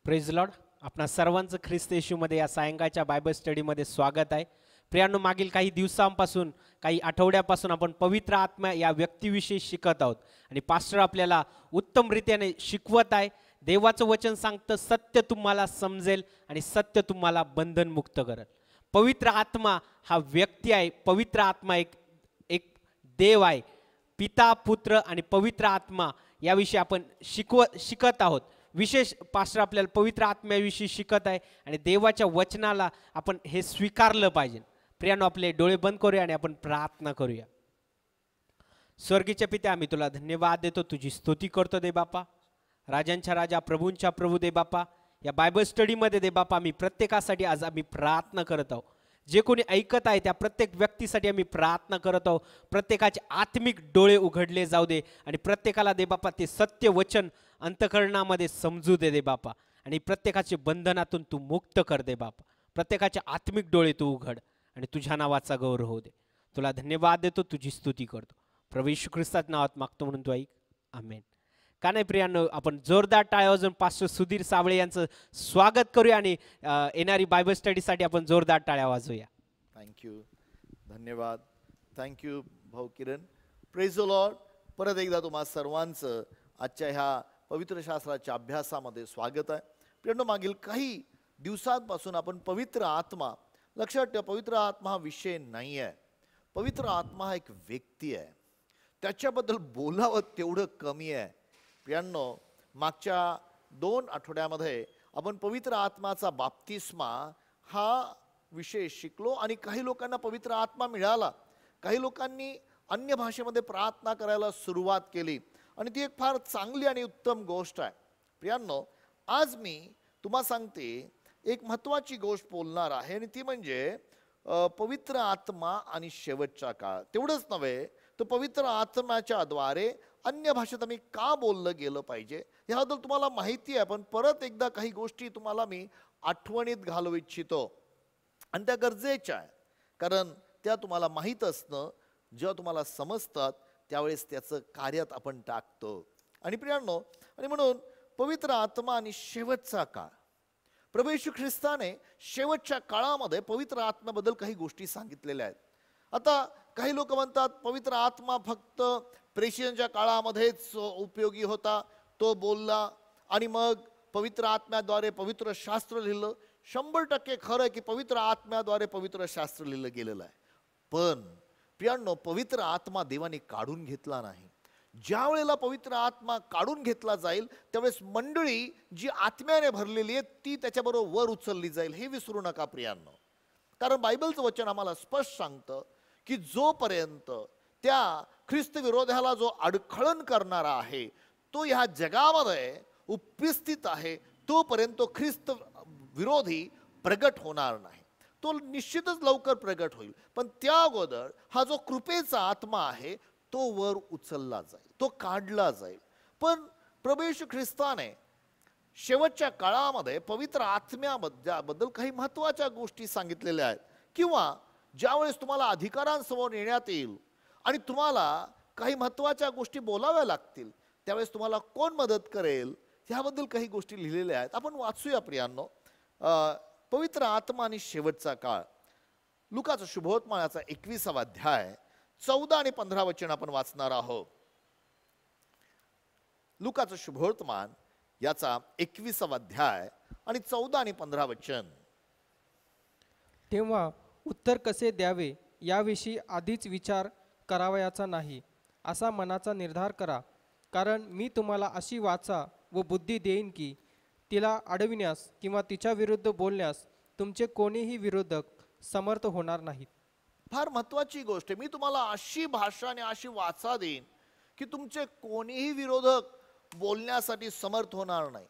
Praise Lord. आपणा सर्वांचं ख्रिस्त येशूमध्ये या सायंकाळच्या बायबल स्टडीमध्ये स्वागत आहे. प्रियांनो, मागील काही दिवसांपासून काही आठवड्यापासून आपण पवित्र आत्मा या व्यक्तीविषयी शिकत आहोत आणि पास्टर आपल्याला उत्तमरित्याने शिकवत आहे. देवाचं वचन सांगतं सत्य तुम्हाला समजेल आणि सत्य तुम्हाला बंधनमुक्त करेल. पवित्र आत्मा हा व्यक्ती आहे. पवित्र आत्मा एक एक देव आहे. पिता, पुत्र आणि पवित्र आत्मा याविषयी आपण शिकत आहोत. विशेष पास्टर आपल्याला पवित्र आत्म्याविषयी शिकत आहे आणि देवाच्या वचनाला आपण हे स्वीकारलं पाहिजे. प्रियांनो, आपले डोळे बंद करूया आणि आपण प्रार्थना करूया. स्वर्गीच्या पित्या, आम्ही तुला धन्यवाद देतो, तुझी स्तुती करतो दे बापा. राजांच्या राजा, प्रभूंच्या प्रभू दे बापा. या बायबल स्टडीमध्ये दे बापा, आम्ही प्रत्येकासाठी आज आम्ही प्रार्थना करत आहोत. जे कोणी ऐकत आहे त्या प्रत्येक व्यक्तीसाठी आम्ही प्रार्थना करत आहोत. प्रत्येकाचे आत्मिक डोळे उघडले जाऊ दे आणि प्रत्येकाला दे बापा ते सत्य वचन अंतःकरणामध्ये समजू दे बापा. आणि प्रत्येकाचे बंधनातून तू मुक्त कर दे बापा. प्रत्येकाचे आत्मिक डोळे तू उघड आणि तुझ्या नावाचा गौरव होऊ दे. तुला धन्यवाद देतो, तुझी स्तुती करतो. प्रभू येशू ख्रिस्ताच्या नावात मागतो म्हणून तू ऐक. आमेन. का नाही प्रियांनो, आपण जोरदार टाळ्या वाजवून पास्टर सुधीर साबळे यांचं स्वागत करूया आणि येणारी बायबल स्टडीसाठी आपण जोरदार टाळ्या वाजवूया. थँक्यू, धन्यवाद. थँक्यू भाऊ किरण. Praise the Lord. परत एकदा तुम्हा सर्वांचं आजच्या ह्या पवित्र शास्त्राच्या अभ्यासामध्ये स्वागत आहे. प्रियांनो, मागील काही दिवसांपासून आपण पवित्र आत्मा, लक्षात ठेवा, पवित्र आत्मा हा विषय नाही आहे. पवित्र आत्मा हा एक व्यक्ती आहे. त्याच्याबद्दल बोलावं तेवढं कमी आहे. प्रियांनो, मागच्या 2 आठवड्यामध्ये आपण पवित्र आत्माचा बाप्तिस्मा हा विषय शिकलो आणि काही लोकांना पवित्र आत्मा मिळाला. काही लोकांनी अन्य भाषेमध्ये प्रार्थना करायला सुरुवात केली आणि ती एक फार चांगली आणि उत्तम गोष्ट आहे. प्रियांनो, आज मी तुम्हाला सांगते एक महत्त्वाची गोष्ट बोलणार आहे आणि ती म्हणजे पवित्र आत्मा आणि शेवटचा काळ. तेवढंच नव्हे, तर पवित्र आत्म्याच्या द्वारे अन्य भाषेत आम्ही का बोललं गेलं पाहिजे याबद्दल तुम्हाला माहिती आहे. पण परत एकदा काही गोष्टी तुम्हाला मी आठवणीत घालवू इच्छितो आणि त्या गरजेच्या आहे, कारण त्या तुम्हाला माहीत असणं, जेव्हा तुम्हाला समजतात त्यावेळेस त्याचं कार्यात आपण टाकतो. आणि प्रियांनो, आणि म्हणून पवित्र आत्मा आणि शेवटचा काळ, प्रभू येशू ख्रिस्ताने शेवटच्या काळामध्ये पवित्र आत्म्याबद्दल काही गोष्टी सांगितलेल्या आहेत. आता काही लोक म्हणतात पवित्र आत्मा फक्त प्रेषितांच्या काळामध्येच उपयोगी होता, तो बोलला आणि मग पवित्र आत्म्याद्वारे पवित्र शास्त्र लिहिलं. 100% खरं आहे की पवित्र आत्म्याद्वारे पवित्र शास्त्र लिहिलं गेलेलं आहे. पण प्रियांनो, पवित्र आत्मा देवाने काढून घेतला नाही. ज्या वेळेला पवित्र आत्मा काढून घेतला जाईल त्यावेळेस मंडळी जी आत्म्याने भरलेली आहे ती त्याच्याबरोबर वर उचलली जाईल, हे विसरू नका प्रियांनो. कारण बायबलचं वचन आम्हाला स्पष्ट सांगतं की जोपर्यंत त्या ख्रिस्त विरोधाला जो अडखळण करणारा आहे तो ह्या जगामध्ये उपस्थित आहे, तोपर्यंत ख्रिस्त विरोधी प्रगट होणार नाही. तो निश्चितच लवकर प्रगट होईल, पण त्या अगोदर हा जो कृपेचा आत्मा आहे तो वर उचलला जाईल, तो काढला जाईल. पण प्रभू येशू ख्रिस्ताने शेवटच्या काळामध्ये पवित्र आत्म्याबद्दल काही महत्त्वाच्या गोष्टी सांगितलेल्या आहेत. किंवा ज्यावेळेस तुम्हाला अधिकारांसमोर येण्यात येईल आणि तुम्हाला काही महत्त्वाच्या गोष्टी बोलाव्या लागतील त्यावेळेस तुम्हाला कोण मदत करेल ह्याबद्दल काही गोष्टी लिहिलेल्या आहेत. आपण वाचूया प्रियांनो. पवित्र आत्मा आणि शेवटचा काळ, लुकाचा शुभवर्तमानाचा 21वा अध्याय 14 आणि 15 वचन आपण वाचणार आहोत. लुकाचं शुभवर्तमान याचा 21वा अध्याय आणि 14 आणि 15 वचन. तेव्हा उत्तर कसे द्यावे याविषयी आधीच विचार करावयाचा नाही, असा मनाचा निर्धार करा. कारण मी तुम्हाला अशी वाचा व बुद्धी देईन की तिला अडविण्यास किंवा तिच्या विरुद्ध बोलण्यास तुमचे कोणीही विरोधक समर्थ होणार नाहीत. फार महत्त्वाची गोष्ट आहे. मी तुम्हाला अशी भाषा आणि अशी वाचा देईन की तुमचे कोणीही विरोधक बोलण्यासाठी समर्थ होणार नाही.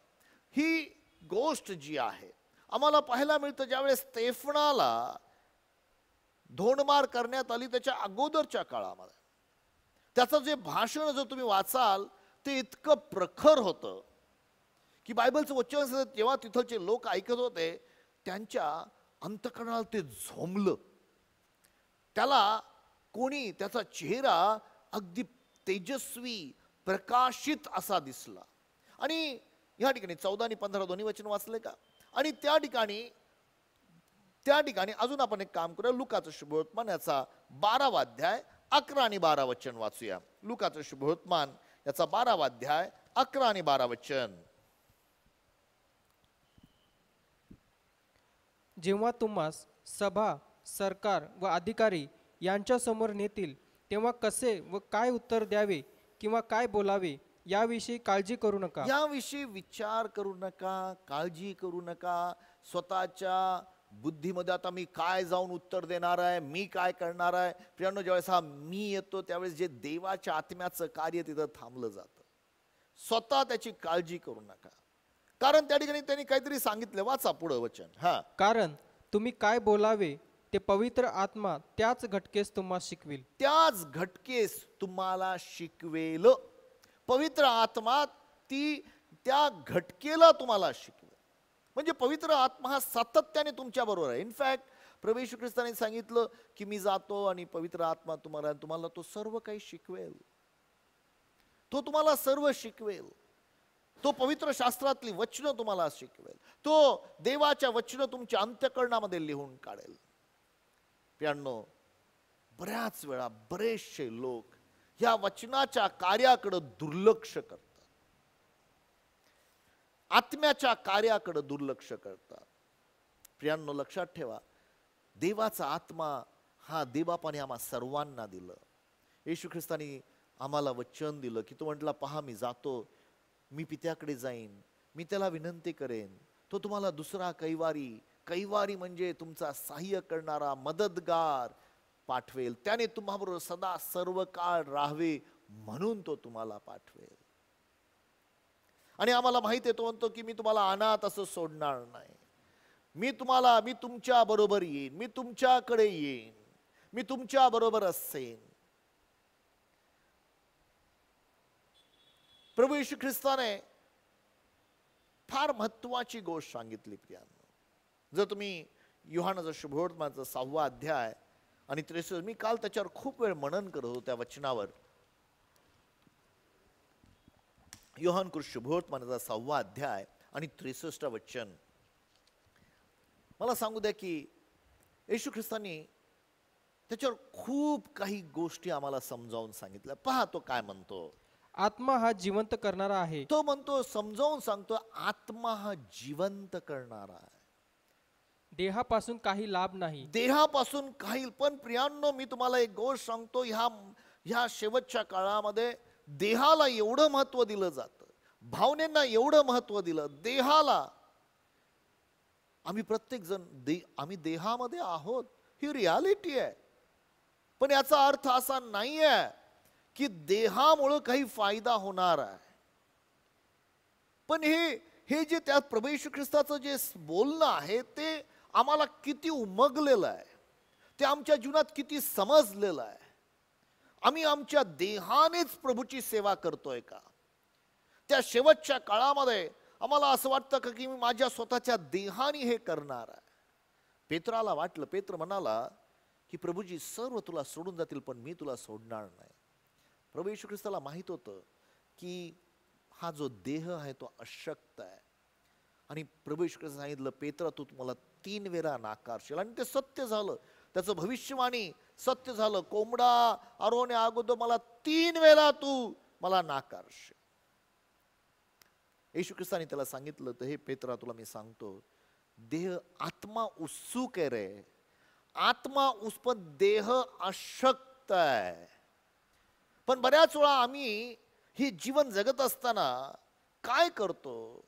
ही गोष्ट जी आहे आम्हाला पाहायला मिळतं ज्यावेळेस स्तेफनाला धोंडमार करण्यात आली त्याच्या अगोदरच्या काळामध्ये. त्याचं जे भाषण जर तुम्ही वाचाल ते इतकं प्रखर होतं की बायबलचं वचन जेव्हा तिथलचे लोक ऐकत होते त्यांच्या अंतःकरणाला ते झोंबलं. त्याचा चेहरा अगदी तेजस्वी प्रकाशित असा दिसला आणि ह्या ठिकाणी 14 आणि 15 दोन्ही वचन वाचले का? आणि त्या ठिकाणी अजून आपण एक काम करूया. लुकाचं शुभवर्तमान याचा 12वा अध्याय 11 आणि 12 वचन वाचूया. लुकाचं शुभवर्तमान याचा 12वा अध्याय 11 आणि 12 वचन. जेव्हा तुम्हास सभा, सरकार व अधिकारी यांच्या समोर नेतील, तेव्हा कसे व काय उत्तर द्यावे किंवा काय बोलावे याविषयी काळजी करू नका. याविषयी विचार करू नका, काळजी करू नका. स्वतःच्या बुद्धीमध्ये आता मी काय जाऊन उत्तर देणार आहे, मी काय करणार आहे. प्रियांनो, ज्यावेळेस हा मी येतो त्यावेळेस जे देवाच्या आत्म्याचं कार्य तिथं थांबलं जातं. स्वतः त्याची काळजी करू नका, कारण त्या ठिकाणी त्यांनी काहीतरी सांगितलं. वाचा पुढं वचन. हा, कारण तुम्ही काय बोलावे ते पवित्र आत्मा त्याच घटकेस तुम्हाला शिकविल. त्याच घटकेस तुम्हाला शिकवेल. पवित्र आत्मा ती त्या घटकेला तुम्हाला शिकवेल. म्हणजे पवित्र आत्मा हा सातत्याने तुमच्या बरोबर आहे. इनफॅक्ट प्रभू येशू ख्रिस्ताने सांगितलं की मी जातो आणि पवित्र आत्मा तुम्हाला तो सर्व काही शिकवेल. तो तुम्हाला सर्व शिकवेल. तो पवित्र शास्त्रातली वचनं तुम्हाला शिकवेल. तो देवाच्या वचनं तुमच्या अंतःकरणामध्ये लिहून काढेल. प्रियांनो, बऱ्याच वेळा बरेचसे लोक या वचनाच्या कार्याकडे दुर्लक्ष करतात, आत्म्याच्या कार्याकडे दुर्लक्ष करतात. प्रियांनो, लक्षात ठेवा, देवाचा आत्मा हा देवबापाने आम्हा सर्वांना दिलं. येशू ख्रिस्तानी आम्हाला वचन दिलं की तो म्हटला, पहा मी जातो, मी पित्याकडे जाईन, मी त्याला विनंती करेन, तो तुम्हाला दुसरा कैवारी म्हणजे तुमचा सहाय्य करणारा मदतगार पाठवेल. त्याने तुम्हाबरोबर सदा सर्व काळ राहावे म्हणून तो तुम्हाला पाठवेल. आणि आम्हाला माहिती आहे, तो म्हणतो की मी तुम्हाला अनाथ असं सोडणार नाही. मी तुमच्या बरोबर येईन, मी तुमच्याकडे येईन, मी तुमच्या बरोबर असेन. प्रभू येशू ख्रिस्ताने फार महत्वाची गोष्ट सांगितली. प्रियांनो, जर तुम्ही योहानाचा शुभवर्तमानाचा 6वा अध्याय आणि 63, मी काल त्याच्यावर खूप वेळ मनन करत होतो त्या वचनावर. योहान कृष्ण शुभवर्तमानाचा 6वा अध्याय आणि 63 वचन. मला सांगू द्या की येशू ख्रिस्तानी त्याच्यावर खूप काही गोष्टी आम्हाला समजावून सांगितल्या. पहा तो काय म्हणतो. आत्मा हा जिवंत करणारा आहे. तो म्हणतो, समजावून सांगतो, आत्मा हा जिवंत करणारा आहे. देहापासून काही लाभ नाही. देहापासून काही. पण प्रियांनो, मी तुम्हाला एक गोष्ट सांगतो, ह्या शेवटच्या काळामध्ये देहाला एवढं महत्व दिलं जातं, भावनेंना एवढं महत्व दिलं, देहाला. आम्ही प्रत्येक जण आम्ही देहामध्ये आहोत, ही रियालिटी आहे. पण याचा अर्थ असा नाही आहे की देहामुळे काही फायदा होणार आहे. पण हे जे त्या प्रभू येशू ख्रिस्ताचं जे बोलणं आहे ते आम्हाला किती उमगलेलं आहे, ते आमच्या जीवनात किती समजलेलं आहे. आम्ही आमच्या देहानेच प्रभूची सेवा करतोय का? त्या शेवटच्या काळामध्ये आम्हाला असं वाटतं का की मी माझ्या स्वतःच्या देहाने हे करणार आहे? पेत्राला वाटलं, पेत्र म्हणाला की प्रभूजी सर्व तुला सोडून जातील पण मी तुला सोडणार नाही. प्रभू येशू ख्रिस्ताला माहित होतं की हा जो देह आहे तो अशक्त आहे. आणि प्रभू येशू ख्रिस्ताने सांगितलं, पेत्रा तू मला 3 वेळा नाकारशील. आणि ते सत्य झालं, त्याचं भविष्यवाणी सत्य झालं. कोंबडा आरोहण्या अगोदर मला 3 वेळा तू मला नाकारशील. येशू ख्रिस्ताने त्याला सांगितलं, तर हे पेत्रा तुला मी सांगतो, देह आत्मा उत्सुक आहे रे, आत्मा पण देह अशक्त आहे. पण बऱ्याच वेळा आम्ही ही जीवन जगत असताना काय करतो,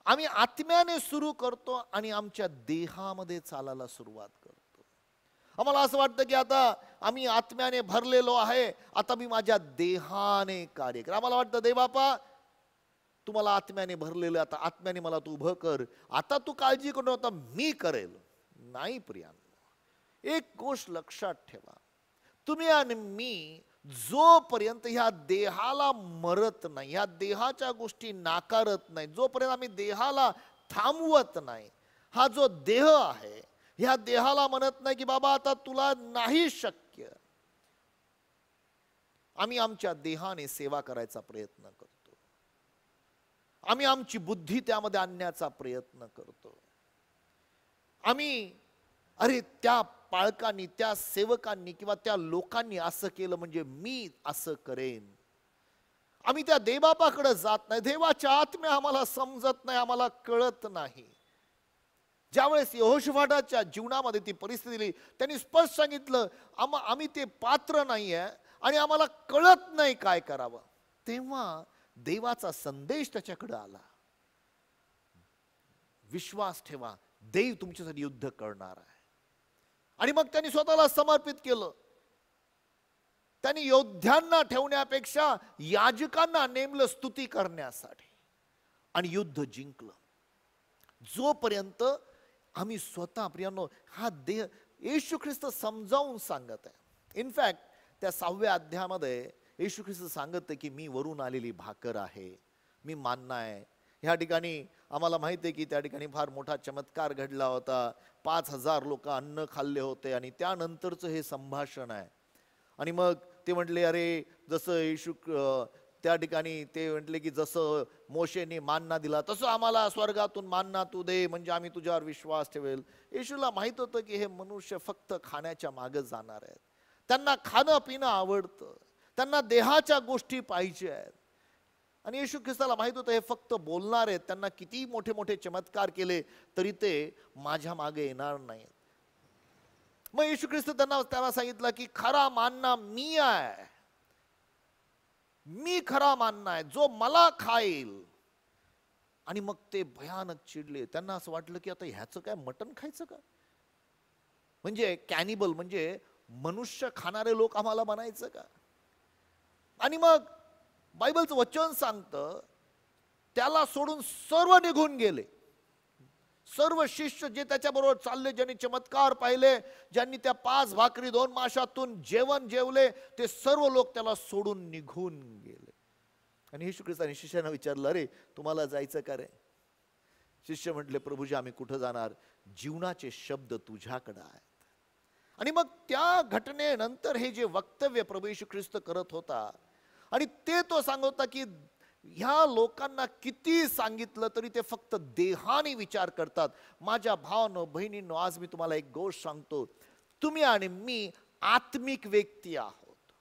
आम्ही आत्म्याने सुरू करतो आणि आमच्या देहामध्ये चालायला सुरुवात करतो. आम्हाला असं वाटतं की आता आम्ही आत्म्याने भरलेलो आहे, आता मी माझ्या देहाने कार्य कर. आम्हाला वाटतं, देवबापा तुम्हाला आत्म्याने भरलेलं, आता आत्म्याने मला तू उभं कर, आता तू काळजी करू नका, मी करेल. नाही प्रियांनो, एक गोष्ट लक्षात ठेवा, तुम्ही आणि मी जोपर्यंत ह्या देहाला मरत नाही, ह्या देहाच्या गोष्टी नाकारत नाही, जोपर्यंत आम्ही देहाला थांबवत नाही, हा जो देह आहे ह्या देहाला म्हणत नाही की बाबा आता तुला नाही शक्य, आम्ही आमच्या देहाने सेवा करायचा प्रयत्न करतो. आम्ही आमची बुद्धी त्यामध्ये आणण्याचा प्रयत्न करतो. आम्ही अरे त्या पालकांनी, त्या सेवकांनी किंवा त्या लोकांनी असं केलं म्हणजे मी असं करेन. आम्ही त्या देवबापाकडे जात नाही. देवाच्या आत्म्या आम्हाला समजत नाही, आम्हाला कळत नाही. ज्यावेळेस यहोशुआच्या जीवनामध्ये ती परिस्थिती दिली, त्यांनी स्पष्ट सांगितलं आम्ही ते पात्र नाहीये आणि आम्हाला कळत नाही काय करावं. तेव्हा देवाचा संदेश त्याच्याकडे आला, विश्वास ठेवा, देव तुमच्यासाठी युद्ध करणार आहे. आणि मग त्यांनी स्वतःला समर्पित केलं. त्यांनी योद्ध्यांना ठेवण्यापेक्षा याजकांना नेमलं स्तुती करण्यासाठी आणि युद्ध जिंकलं. जोपर्यंत आम्ही स्वतः प्रियांनो हा देह येशू ख्रिस्त समजावून सांगत आहे. इनफॅक्ट त्या 6व्या अध्यायामध्ये येशू ख्रिस्त सांगत की मी वरून आलेली भाकर आहे, मी मान्ना आहे. ह्या ठिकाणी आम्हाला माहिती आहे की त्या ठिकाणी फार मोठा चमत्कार घडला होता. 5000 लोक अन्न खाल्ले होते आणि त्यानंतरचं हे संभाषण आहे. आणि मग ते म्हटले अरे जसं येशू त्या ठिकाणी ते म्हटले की जसं मोशेने मान्ना दिला तसं आम्हाला स्वर्गातून मान्ना तू दे म्हणजे आम्ही तुझ्यावर विश्वास ठेवेल. येशूला माहित होतं की हे मनुष्य फक्त खाण्याच्या मागे जाणार आहेत. त्यांना खाणं पिणं आवडतं, त्यांना देहाच्या गोष्टी पाहिजे आहेत. आणि येशू ख्रिस्ताला माहित होतं हे फक्त बोलणार आहेत. त्यांना किती मोठे मोठे चमत्कार केले तरी ते माझ्या मागे येणार नाहीत. मग येशू ख्रिस्त त्यांना सांगितलं की खरा मान्ना मी आहे, मी खरा मान्ना आहे, जो मला खाईल. आणि मग ते भयानक चिडले. त्यांना असं वाटलं की आता ह्याचं काय मटण खायचं का, म्हणजे कॅनिबल म्हणजे मनुष्य खाणारे लोक आम्हाला बनायचं का. आणि मग बायबलचं वचन सांगतं त्याला सोडून सर्व निघून गेले. सर्व शिष्य जे त्याच्याबरोबर चालले, ज्यांनी चमत्कार पाहिले, ज्यांनी त्या 5 भाकरी 2 माशातून जेवण जेवले, ते सर्व लोक त्याला सोडून निघून गेले. आणि येशू ख्रिस्ताने शिष्यांना विचारलं अरे तुम्हाला जायचं का रे. शिष्य म्हटले प्रभूजी आम्ही कुठं जाणार, जीवनाचे शब्द तुझ्याकडे आहेत. आणि मग त्या घटनेनंतर हे जे वक्तव्य प्रभू येशू ख्रिस्त करत होता आणि ते तो सांगत होता की ह्या लोकांना किती सांगितलं तरी ते फक्त देहाने विचार करतात. माझ्या भावांनो बहिणींनो, आज मी तुम्हाला एक गोष्ट सांगतो, तुम्ही आणि मी आत्मिक व्यक्ती आहोत.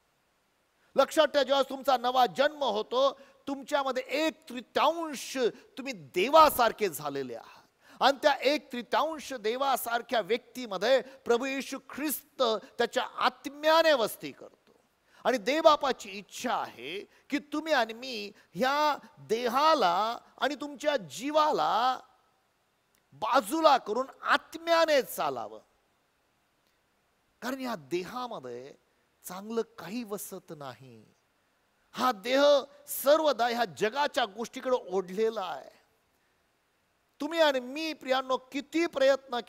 लक्षात ठेवा, जेव्हा तुमचा नवा जन्म होतो तुमच्यामध्ये 1/3 तुम्ही देवासारखे झालेले आहात. आणि त्या 1/3 देवासारख्या व्यक्तीमध्ये प्रभू येशू ख्रिस्त त्याच्या आत्म्याने वस्ती करतो. आणि देवबापाची इच्छा आहे की तुम्ही आणि मी ह्या देहाला आणि तुमच्या जीवाला बाजूला करून आत्म्याने चालावं. कारण या देहामध्ये चांगलं काही वसत नाही. हा देह सर्वदा ह्या जगाच्या गोष्टीकडे ओढलेला आहे. तुम्ही आणि मी प्रियांनो किती प्रयत्न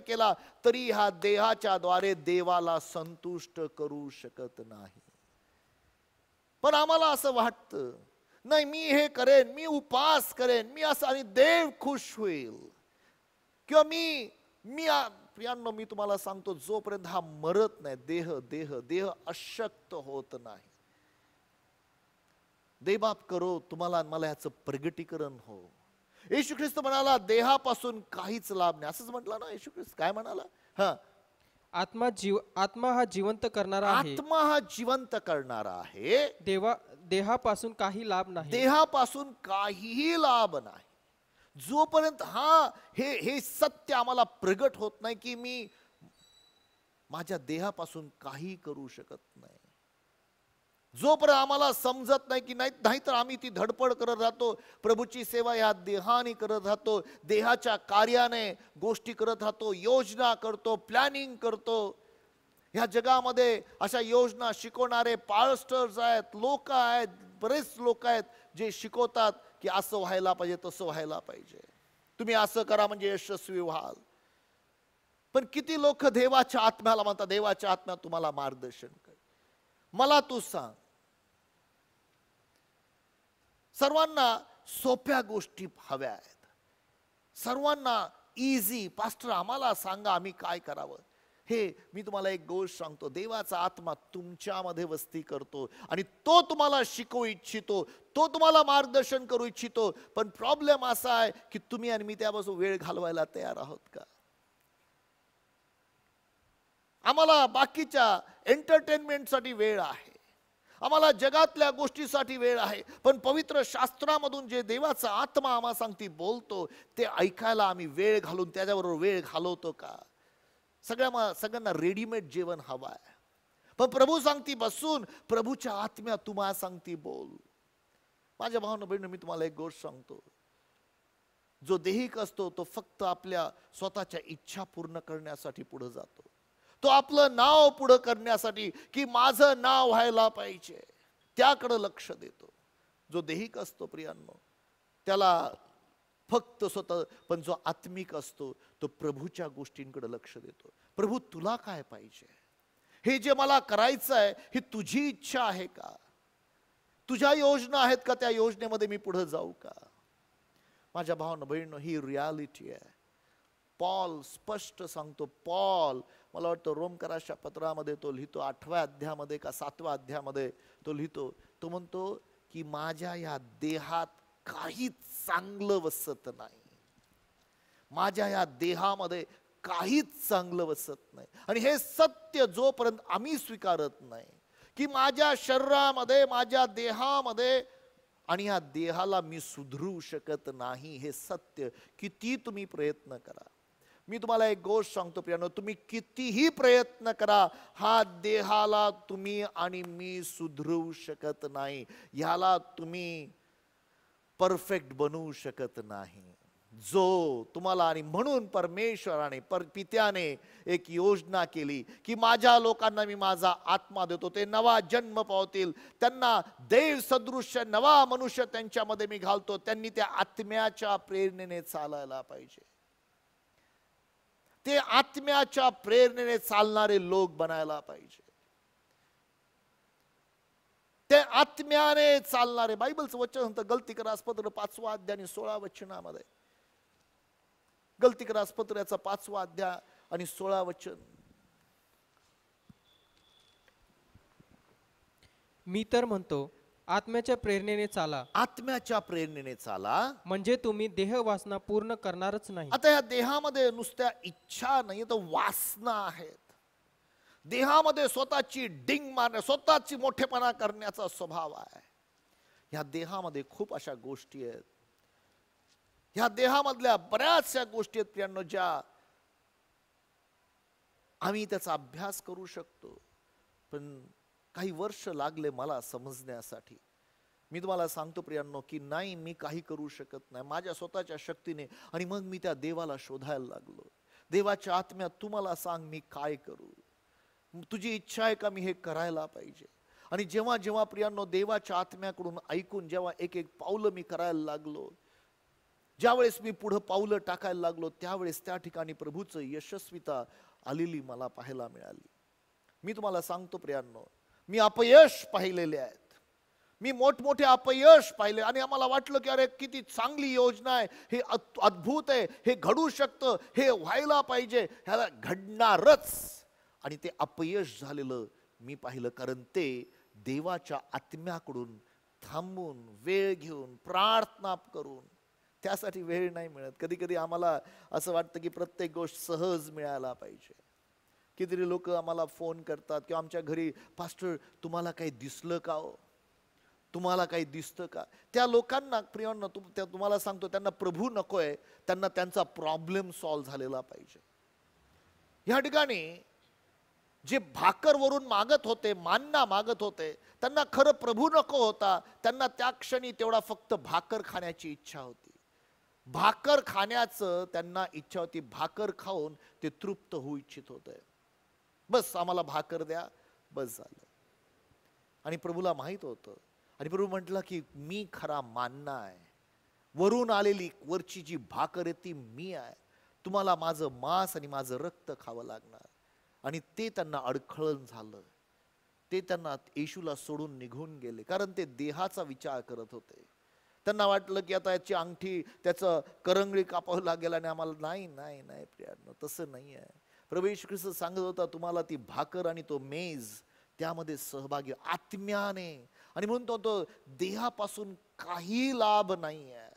केला तरी ह्या देहाच्या द्वारे देवाला संतुष्ट करू शकत नाही. पण आम्हाला असं वाटतं नाही मी हे करेन, मी उपास करेन, मी असं आणि देव खुश होईल. किंवा मी प्रियांनो मी तुम्हाला सांगतो जोपर्यंत हा मरत नाही देह देह देह अशक्त होत नाही. देवबाप करो तुम्हाला मला याचं प्रगटीकरण हो. येशू ख्रिस्त म्हणाला देहापासून काहीच लाभ नाही, असंच म्हटलं ना. येशू ख्रिस्त काय म्हणाला, हा आत्मा हा जिवंत करणारा आहे, आत्मा हा जिवंत करणारा आहे, देहापासून काही लाभ नाही, देहापासून काहीही लाभ नाही. जोपर्यंत हे सत्य आम्हाला प्रगट होत नाही की मी माझ्या देहापासून काही करू शकत नाही, जोपर्यंत आम्हाला समजत नाही की नाहीतर आम्ही ती धडपड करत राहतो, प्रभूची सेवा या देहाने करत राहतो, देहाच्या कार्याने गोष्टी करत राहतो, योजना करतो, प्लॅनिंग करतो. ह्या जगामध्ये अशा योजना शिकवणारे पास्टर्स आहेत, लोक आहेत, बरेच लोक आहेत जे शिकवतात की असं व्हायला पाहिजे, तसं व्हायला पाहिजे, तुम्ही असं करा म्हणजे यशस्वी व्हाल. पण किती लोक देवाच्या आत्म्याला म्हणतात देवाच्या आत्म्या तुम्हाला मार्गदर्शन कर. मला तू सांग, सर्वांना सोप्या गोष्टी हव्या आहेत, सर्वांना इझी. पास्टर आम्हाला सांगा आम्ही काय करावं. मी तुम्हाला एक गोष्ट सांगतो, देवाचा आत्मा तुमच्यामध्ये वस्ती करतो आणि तो तुम्हाला शिकवू इच्छितो, तो तुम्हाला मार्गदर्शन करू इच्छितो. पण प्रॉब्लेम असा आहे की तुम्ही आणि मी त्यापासून वेळ घालवायला तयार आहोत का? आम्हाला बाकीच्या एंटरटेनमेंटसाठी वेळ आहे, आम्हाला जगातल्या गोष्टीसाठी वेळ आहे, पण पवित्र शास्त्रामधून जे देवाचा आत्मा आम्हाला सांगती बोलतो ते ऐकायला आम्ही वेळ घालून त्याच्याबरोबर वेळ घालवतो का? सगळ्यांना रेडीमेड जेवण हवं आहे, पण प्रभू सांगती बसून प्रभूच्या आत्म्या तुम्हाला सांगती बोल. माझ्या भावना बहिणी, मी तुम्हाला एक गोष्ट सांगतो, जो देहिक असतो तो फक्त आपल्या स्वतःच्या इच्छा पूर्ण करण्यासाठी पुढे जातो. तो आपलं नाव पुढे करण्यासाठी की माझं नाव व्हायला पाहिजे त्याकडे लक्ष देतो. जो देहिक असतो प्रियांनो त्याला फक्त स्वतः, पण जो आत्मिक असतो तो प्रभूच्या गोष्टींकडे लक्ष देतो. प्रभू तुला काय पाहिजे? हे जे मला करायचं आहे ही तुझी इच्छा आहे का? तुझ्या योजना आहेत का? त्या योजनेमध्ये मी पुढे जाऊ का? माझ्या भावना बहिणींनो, ही रियालिटी आहे. पॉल स्पष्ट सांगतो. पॉल मला वाटतं रोमकराच्या पत्रामध्ये तो लिहितो, 8व्या अध्यायामध्ये का 7व्या अध्यायामध्ये तो लिहितो. तो म्हणतो की माझ्या या देहात काहीच चांगलं वसत नाही, माझ्या या देहामध्ये काहीच चांगलं वसत नाही. आणि हे सत्य जोपर्यंत आम्ही स्वीकारत नाही की माझ्या शरीरामध्ये, माझ्या देहामध्ये आणि या देहाला मी सुधरू शकत नाही, हे सत्य, किती तुम्ही प्रयत्न करा. मी तुम्हाला एक गोष्ट सांगतो प्रियानो, तुम्ही कितीही प्रयत्न करा, हा देहाला तुम्ही आणि मी सुधरवू शकत नाही, ह्याला तुम्ही परफेक्ट बनवू शकत नाही. जो तुम्हाला, आणि म्हणून परमेश्वराने पित्याने एक योजना केली की माझ्या लोकांना मी माझा आत्मा देतो, ते नवा जन्म पावतील, त्यांना देव सदृश्य नवा मनुष्य त्यांच्यामध्ये मी घालतो. त्यांनी त्या आत्म्याच्या प्रेरणेने चालायला पाहिजे. ते आत्म्याच्या प्रेरणेने चालणारे लोक बनायला पाहिजे. ते आत्म्याने चालणारे. बायबलचं वचन म्हणतं, गलतीकरास पत्र 5वा अध्याय आणि 16 वचनामध्ये, गलतीकरास पत्राचा 5वा अध्याय आणि 16 वचन, मी तर म्हणतो आत्म्याच्या प्रेरणेने चाला. आत्म्याच्या प्रेरणेने चाला म्हणजे तुम्ही देह वासना पूर्ण करणारच नाही. आता या देहामध्ये नुसत्या इच्छा नाही तर वासना आहेत. देहामध्ये स्वतःची डिंग मारण्या, स्वतःची मोठेपणा करण्याचा स्वभाव आहे. या देहामध्ये खूप अशा गोष्टी आहेत. ह्या देहामधल्या बऱ्याचशा गोष्टी आहेत प्रियांनो, ज्या आम्ही त्याचा अभ्यास करू शकतो, पण काही वर्ष लागले मला समजण्यासाठी. मी तुम्हाला सांगतो प्रियांनो की नाही, मी काही करू शकत नाही माझ्या स्वतःच्या शक्तीने. आणि मग मी त्या देवाला शोधायला लागलो. देवाच्या आत्म्यात तू मला सांग मी काय करू, तुझी इच्छा आहे का मी हे करायला पाहिजे. आणि जेव्हा जेव्हा प्रियांनो देवाच्या आत्म्याकडून ऐकून जेव्हा एक एक पावलं मी करायला लागलो, ज्यावेळेस मी पुढे पावलं टाकायला लागलो, त्यावेळेस त्या ठिकाणी प्रभूचं यशस्वीता आलेली मला पाहायला मिळाली. मी तुम्हाला सांगतो प्रियांनो, मी अपयश पाहिलेले आहेत, मी मोठमोठे अपयश पाहिले आणि आम्हाला वाटलं की अरे किती चांगली योजना आहे, हे अद्भुत आहे, हे घडू शकतं, हे व्हायला पाहिजे, ह्याला घडणारच. आणि ते अपयश झालेलं मी पाहिलं, कारण ते देवाच्या आत्म्याकडून थांबून वेळ घेऊन प्रार्थना करून, त्यासाठी वेळ नाही मिळत. कधी कधी आम्हाला असं वाटतं की प्रत्येक गोष्ट सहज मिळायला पाहिजे. कितीतरी लोक आम्हाला फोन करतात किंवा आमच्या घरी, पास्टर तुम्हाला काही दिसलं का हो, तुम्हाला काही दिसतं का? त्या लोकांना प्रियांनो तुम्हाला सांगतो, त्यांना प्रभू नकोय, त्यांना त्यांचा प्रॉब्लेम सॉल्व्ह झालेला पाहिजे. ह्या ठिकाणी जे भाकरवरून मागत होते, मान्ना मागत होते, त्यांना खरं प्रभू नको होता, त्यांना त्या क्षणी तेवढा फक्त भाकर खाण्याची इच्छा होती. भाकर खाण्याचं त्यांना इच्छा होती, भाकर खाऊन ते तृप्त होऊ इच्छित होते. बस आम्हाला भाकर द्या, बस झालं. आणि प्रभूला माहित होतं, आणि प्रभू म्हटलं की मी खरा मान्ना आहे, वरून आलेली वरची जी भाकर आहे ती मी आहे, तुम्हाला माझं मांस आणि माझं रक्त खावं लागणार. आणि ते त्यांना अडखळण झालं, ते त्यांना येशूला सोडून निघून गेले, कारण ते देहाचा विचार करत होते. त्यांना वाटलं की आता याची अंगठी, त्याचं करंगळी कापावं लागेल आणि आम्हाला. नाही नाही नाही प्रियांनो, तसं नाही आहे. प्रभू येशू ख्रिस्त सांगत होता तुम्हाला ती भाकर आणि तो मेज त्यामध्ये सहभागी आत्म्याने, आणि म्हणून तो देहापासून काही लाभ नाही आहे.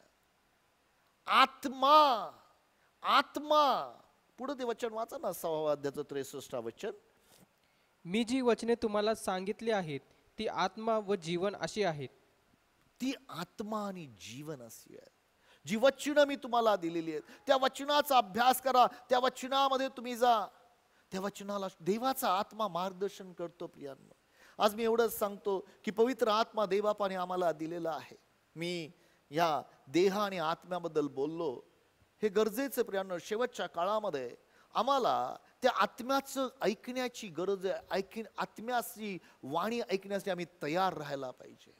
आत्मा, आत्मा. पुढे ते वचन वाचा ना, 6 अध्यायाचं 63 वचन. मी जी वचने तुम्हाला सांगितली आहेत ती आत्मा व जीवन अशी आहेत. ती आत्मा आणि जीवन अशी आहे. जी वचनं मी तुम्हाला दिलेली आहेत त्या वचनाचा अभ्यास करा, त्या वचनामध्ये तुम्ही जा, त्या वचनाला देवाचा आत्मा मार्गदर्शन करतो. प्रियांनो, आज मी एवढंच सांगतो की पवित्र आत्मा देवबापाने आम्हाला दिलेला आहे. मी या देह आणि आत्म्याबद्दल बोललो, हे गरजेचं प्रियांनो. शेवटच्या काळामध्ये आम्हाला त्या आत्म्याचं ऐकण्याची गरज आहे. आत्म्याची वाणी ऐकण्यासाठी आम्ही तयार राहायला पाहिजे.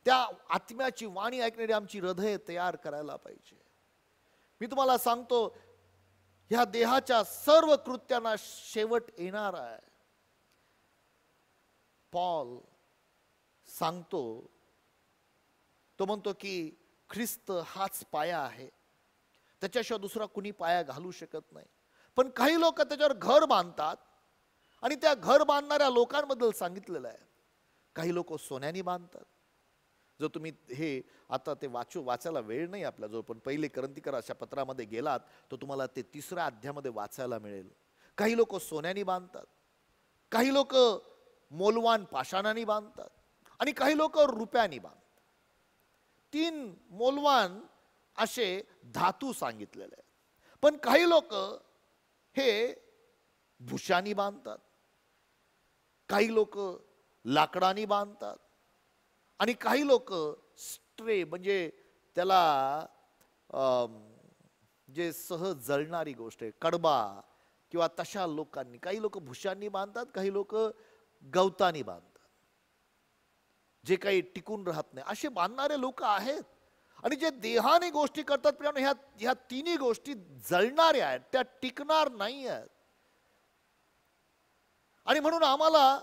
त्या आत्म्याची वाणी ऐकणारी आमची हृदय तयार करायला पाहिजे. मी तुम्हाला सांगतो, ह्या देहाच्या सर्व कृत्यांना शेवट येणार आहे. पॉल सांगतो, तो म्हणतो की ख्रिस्त हाच पाया आहे, त्याच्याशिवाय दुसरा कुणी पाया घालू शकत नाही. पण काही लोक त्याच्यावर घर बांधतात आणि त्या घर बांधणाऱ्या लोकांबद्दल सांगितलेलं आहे. काही लोक सोन्याने बांधतात. जर तुम्ही हे आता ते वाचायला वेळ नाही आपल्याजवळ, पण पहिले करंथीकर अशा पत्रामध्ये गेलात तर तुम्हाला ते 3ऱ्या अध्यायामध्ये वाचायला मिळेल. काही लोक सोन्याने बांधतात, काही लोक मोलवान पाषाणाने बांधतात आणि काही लोक रुपयाने बांधतात. 3 मोलवान असे धातू सांगितलेले आहेत. पण काही लोक हे भुशानी बांधतात, काही लोक लाकडाने बांधतात आणि काही लोक स्ट्रे म्हणजे त्याला जे सहज जळणारी गोष्ट आहे, कडबा किंवा तशा लोकांनी, काही लोक भुशांनी बांधतात, काही लोक गवतानी बांधतात, जे काही टिकून राहत नाही असे बांधणारे लोक आहेत. आणि जे देहाने गोष्टी करतात प्रियांनो, ह्या तिन्ही गोष्टी जळणाऱ्या आहेत, त्या टिकणार नाही आहेत. आणि म्हणून आम्हाला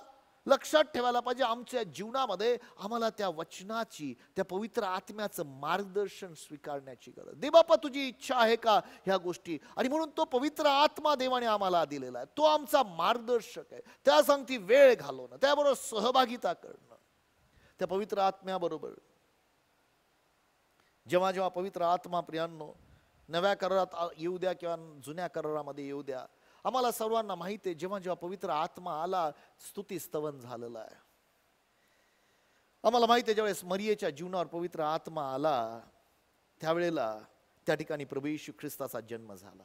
लक्षात ठेवायला पाहिजे, आमच्या जीवनामध्ये आम्हाला त्या वचनाची, त्या पवित्र आत्म्याचं मार्गदर्शन स्वीकारण्याची गरज. देवबापा तुझी इच्छा आहे का ह्या गोष्टी? आणि म्हणून तो पवित्र आत्मा देवाने आम्हाला दिलेला आहे, तो आमचा मार्गदर्शक आहे. त्या सांगती वेळ घालवणं, त्याबरोबर सहभागिता करणं त्या पवित्र आत्म्याबरोबर. जेव्हा जेव्हा पवित्र आत्मा प्रियांनो नव्या करारात येऊ द्या किंवा जुन्या करारामध्ये येऊ द्या, आम्हाला सर्वांना माहिती आहे, जेव्हा जेव्हा पवित्र आत्मा आला स्तुती स्तवन झालेलं आहे. आम्हाला माहिती आहे, ज्यावेळेस मरियेच्या जीवनावर पवित्र आत्मा आला त्यावेळेला त्या ठिकाणी प्रभू येशू ख्रिस्ताचा जन्म झाला.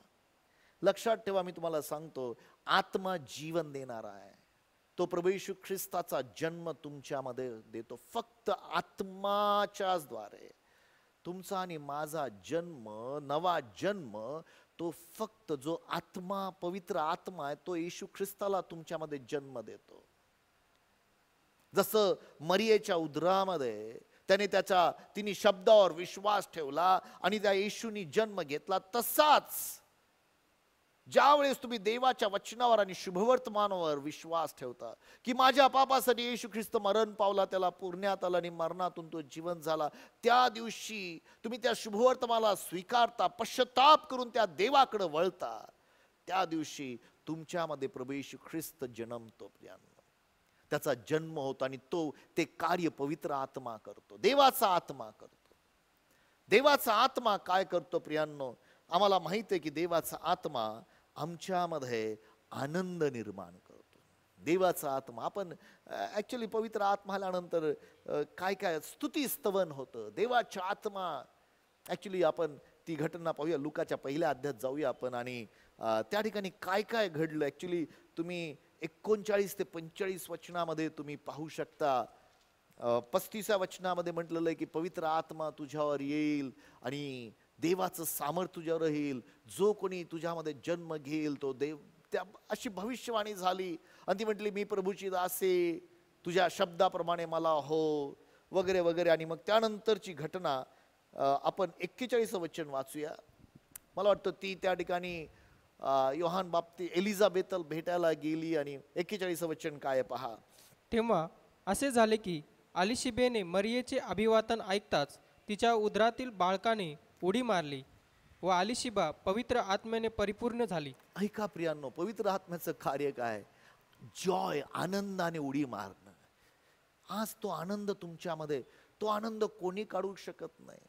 लक्षात ठेवा, मी तुम्हाला सांगतो, आत्मा जीवन देणारा आहे. तो प्रभू येशू ख्रिस्ताचा जन्म तुमच्यामध्ये देतो. फक्त आत्माच्याच द्वारे तुमचा आणि माझा जन्म, नवा जन्म, तो फक्त जो आत्मा, पवित्र आत्मा आहे, तो येशू ख्रिस्ताला तुमच्यामध्ये जन्म देतो. जसं मरियेच्या उदरामध्ये तिने शब्दावर विश्वास ठेवला आणि त्या येशूनी जन्म घेतला, तसाच ज्यावेळेस तुम्ही देवाच्या वचनावर आणि शुभवर्तमानावर विश्वास ठेवता की माझ्या पापासाठी येशू ख्रिस्त मरण पावला, त्याला पुरण्यात आला आणि मरणातून तो जीवन झाला, त्या दिवशी तुम्ही त्या शुभवर्तमानाला स्वीकारता, पश्चाताप करून त्या देवाकडे वळता, त्या दिवशी तुमच्यामध्ये प्रभू येशू ख्रिस्त जन्मतो. प्रियांनो, त्याचा जन्म होतो आणि ते कार्य पवित्र आत्मा करतो, देवाचा आत्मा करतो. देवाचा आत्मा काय करतो प्रियांनो? आम्हाला माहिती आहे की देवाचा आत्मा आमच्यामध्ये आनंद निर्माण करतो. देवाचा आत्मा, आपण ॲक्च्युली पवित्र आत्मा आल्यानंतर काय काय स्तुती स्तवन होतं. देवाचा आत्मा, ॲक्च्युली आपण ती घटना पाहूया, लुकाच्या 1ल्या अध्यायात जाऊया आपण आणि त्या ठिकाणी काय काय घडलं. ॲक्च्युली तुम्ही 39 ते 45 वचनामध्ये तुम्ही पाहू शकता. 35व्या वचनामध्ये म्हटलेलं आहे की पवित्र आत्मा तुझ्यावर येईल आणि देवाचं सामर्थ्य तुझ्यावर राहील, जो कोणी तुझ्यामध्ये जन्म घेईल तो देव. त्या अशी भविष्यवाणी झाली आणि ती म्हटली, मी प्रभूची दासे, तुझ्या शब्दाप्रमाणे मला हो, वगैरे वगैरे. आणि मग त्यानंतरची घटना आपण 41 वचन वाचूया. मला वाटतं ती त्या ठिकाणी योहान बाप्ती एलिझाबेथला भेटायला गेली आणि 41 वचन काय पहा. तेव्हा असे झाले की अलिशिबेने मरियेचे अभिवादन ऐकताच तिच्या उदरातील बाळकाने उडी मारली. व आलिशिबा पवित्र आत्म्याने परिपूर्ण झाली. ऐका प्रियांनो, पवित्र आत्म्याचं कार्य काय? जॉय, आनंदाने उडी मारणं. आज तो आनंद तुमच्यामध्ये, तो आनंद कोणी काढू शकत नाही.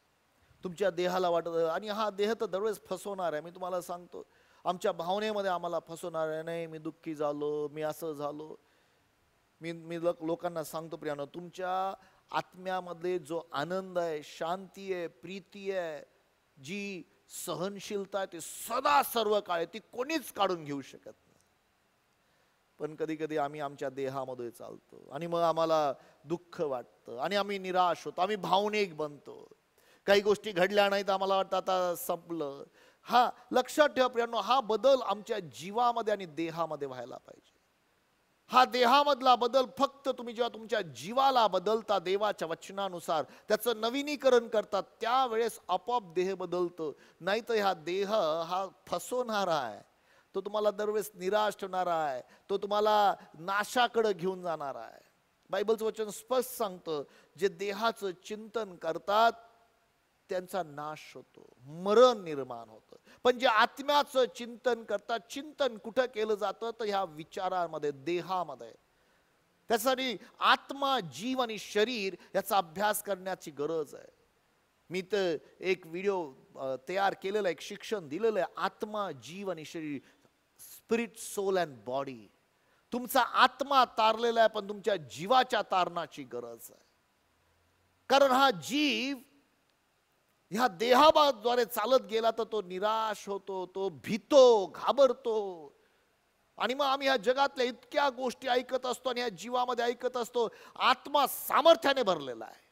तुमच्या देहाला वाटत, आणि हा देह तर दरवेळेस फसवणार आहे. मी तुम्हाला सांगतो, आमच्या भावनेमध्ये आम्हाला फसवणार आहे. नाही, मी दुःखी झालो, मी असं झालो. मी लोकांना सांगतो प्रियानो, तुमच्या आत्म्यामध्ये जो आनंद आहे, शांती आहे, प्रीती आहे, जी सहनशीलता आहे, ते सदा सर्व काळ ती कोणीच काढून घेऊ शकत नाही. पण कधी कधी आम्ही आमच्या देहामध्ये चालतो आणि मग आम्हाला दुःख वाटतं आणि आम्ही निराश होतो, आम्ही भावनिक बनतो. काही गोष्टी घडल्या नाहीत, आम्हाला वाटतं आता संपलं. हा लक्षात ठेवा प्रियांनो, हा बदल आमच्या जीवामध्ये आणि देहामध्ये व्हायला पाहिजे. हा देहामधला बदल फक्त तुम्ही जेव्हा तुमच्या जीवाला बदलता, देवाच्या वचनानुसार त्याचं नवीनीकरण करतात, त्यावेळेस आपोआप देह बदलतो. नाही तर हा देह हा फसवणारा आहे, तो तुम्हाला दरवेळेस निराश ठेवणारा आहे, तो तुम्हाला नाशाकडे घेऊन जाणारा आहे. बायबलचं वचन स्पष्ट सांगतं, जे देहाचं चिंतन करतात त्यांचा नाश होतो, मरण निर्माण होतं. पण जे आत्म्याचं चिंतन करतात, चिंतन कुठं केलं जातं तर ह्या विचारांमध्ये, देहामध्ये. त्यासाठी आत्मा, जीव आणि शरीर याचा अभ्यास करण्याची गरज आहे. मी तर एक व्हिडिओ तयार केलेला, एक शिक्षण दिलेलं आहे, आत्मा, जीव आणि शरीर, स्पिरिट, सोल अँड बॉडी. तुमचा आत्मा तारलेला आहे, पण तुमच्या जीवाच्या तारणाची गरज आहे. कारण हा जीव ह्या देहाद्वारे चालत गेला तर तो निराश होतो, तो भीतो, घाबरतो. आणि मग आम्ही ह्या जगातल्या इतक्या गोष्टी ऐकत असतो आणि ह्या जीवामध्ये ऐकत असतो, आत्मा सामर्थ्याने भरलेला आहे.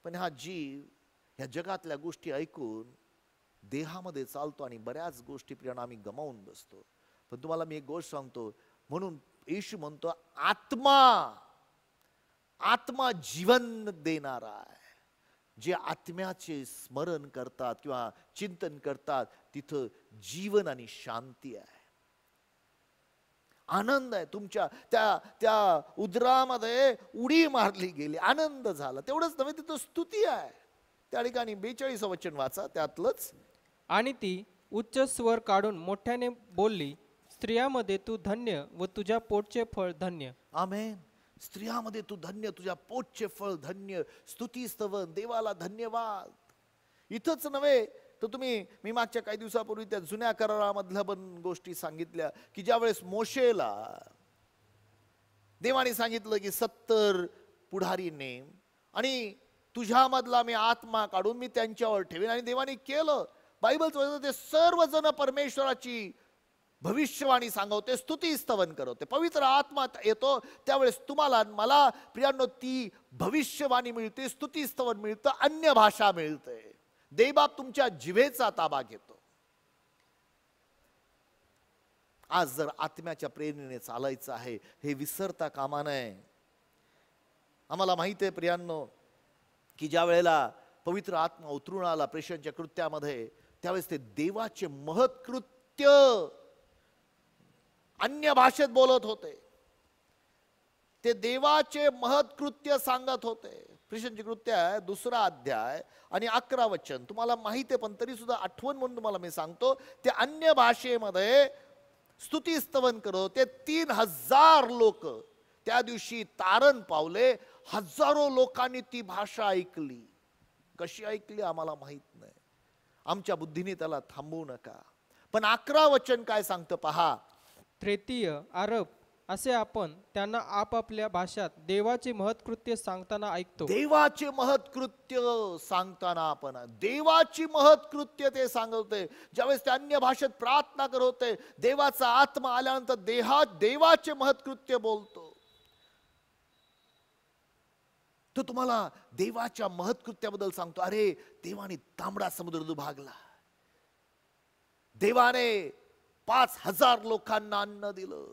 पण हा जीव ह्या जगातल्या गोष्टी ऐकून देहामध्ये चालतो आणि बऱ्याच गोष्टी प्रियानं आम्ही गमावून बसतो. पण तुम्हाला मी एक गोष्ट सांगतो, म्हणून येशू म्हणतो आत्मा, आत्मा जीवन देणारा आहे. जे आत्म्याचे स्मरण करतात किंवा चिंतन करतात, तिथं जीवन आणि शांती आहे, आनंद आहे. तुमच्या त्या उदरामध्ये उडी मारली गेली, आनंद झाला. तेवढंच नव्हे, तिथं स्तुती आहे. त्या ठिकाणी 42 वचन वाचा, त्यातलंच. आणि ती उच्च स्वर काढून मोठ्याने बोलली, स्त्रियामध्ये तू धन्य व तुझ्या पोटचे फळ धन्य. आमेन. स्त्रियामध्ये तू धन्य, तुझ्या पोटचे फळ धन्य. स्तुती स्तवन, देवाला धन्यवाद. इथंच नव्हे तर मी मागच्या काही दिवसापूर्वी त्या जुन्या करारामधल्या पण गोष्टी सांगितल्या, की ज्यावेळेस मोशेला देवाने सांगितलं की 70 पुढारी नेम आणि तुझ्यामधला मी आत्मा काढून मी त्यांच्यावर ठेवीन, आणि देवाने केलं. बायबलचं ते सर्वजण परमेश्वराची भविष्यवाणी सांगवते, स्तुती स्तवन करवते. पवित्र आत्मा येतो त्यावेळेस तुम्हाला मला प्रियांनो ती भविष्यवाणी मिळते, स्तुती स्तवन मिळतं, अन्य भाषा मिळते. देवबाप तुमच्या जिभेचा ताबा घेतो. आज जर आत्म्याच्या प्रेरणेने चालायचं आहे, हे विसरता कामा नये. आम्हाला माहिती आहे प्रियांनो की ज्या वेळेला पवित्र आत्मा उतरून आला प्रेषणाच्या कृत्यामध्ये, त्यावेळेस ते देवाचे महत्कृत्य अन्य भाषेत बोलत होते. ते देवाचे महत्कृत्य सांगत होते. प्रेषणाचे कृत्य 2 अध्याय आणि 11 वचन तुम्हाला माहिती आहे, पण तरी सुद्धा आठवण म्हणून तुम्हाला मी सांगतो. ते अन्य भाषेमध्ये स्तुती स्तवन करत ते 3000 लोक त्या दिवशी तारण पावले. हजारो लोकांनी ती भाषा ऐकली. कशी ऐकली आम्हाला माहित नाही, आमच्या बुद्धीने त्याला थांबवू नका. पण 11 वचन काय सांगतं पहा. तृतीय अरब असे आपण त्यांना आपापल्या भाषात देवाचे महत्कृत्य सांगताना ऐकतो. देवाचे महत्कृत्य सांगताना आपण, देवाची महत्कृत्य ते सांगत होते. ज्यावेळेस ते अन्य भाषेत प्रार्थना करत होते, देवाचा आत्मा आल्यानंतर देवाचे महत्कृत्य बोलतो. तो तुम्हाला देवाच्या महत्कृत्याबद्दल सांगतो. अरे, देवाने तांबडा समुद्र दुभागला, देवाने 5000 लोकांना अन्न दिलं,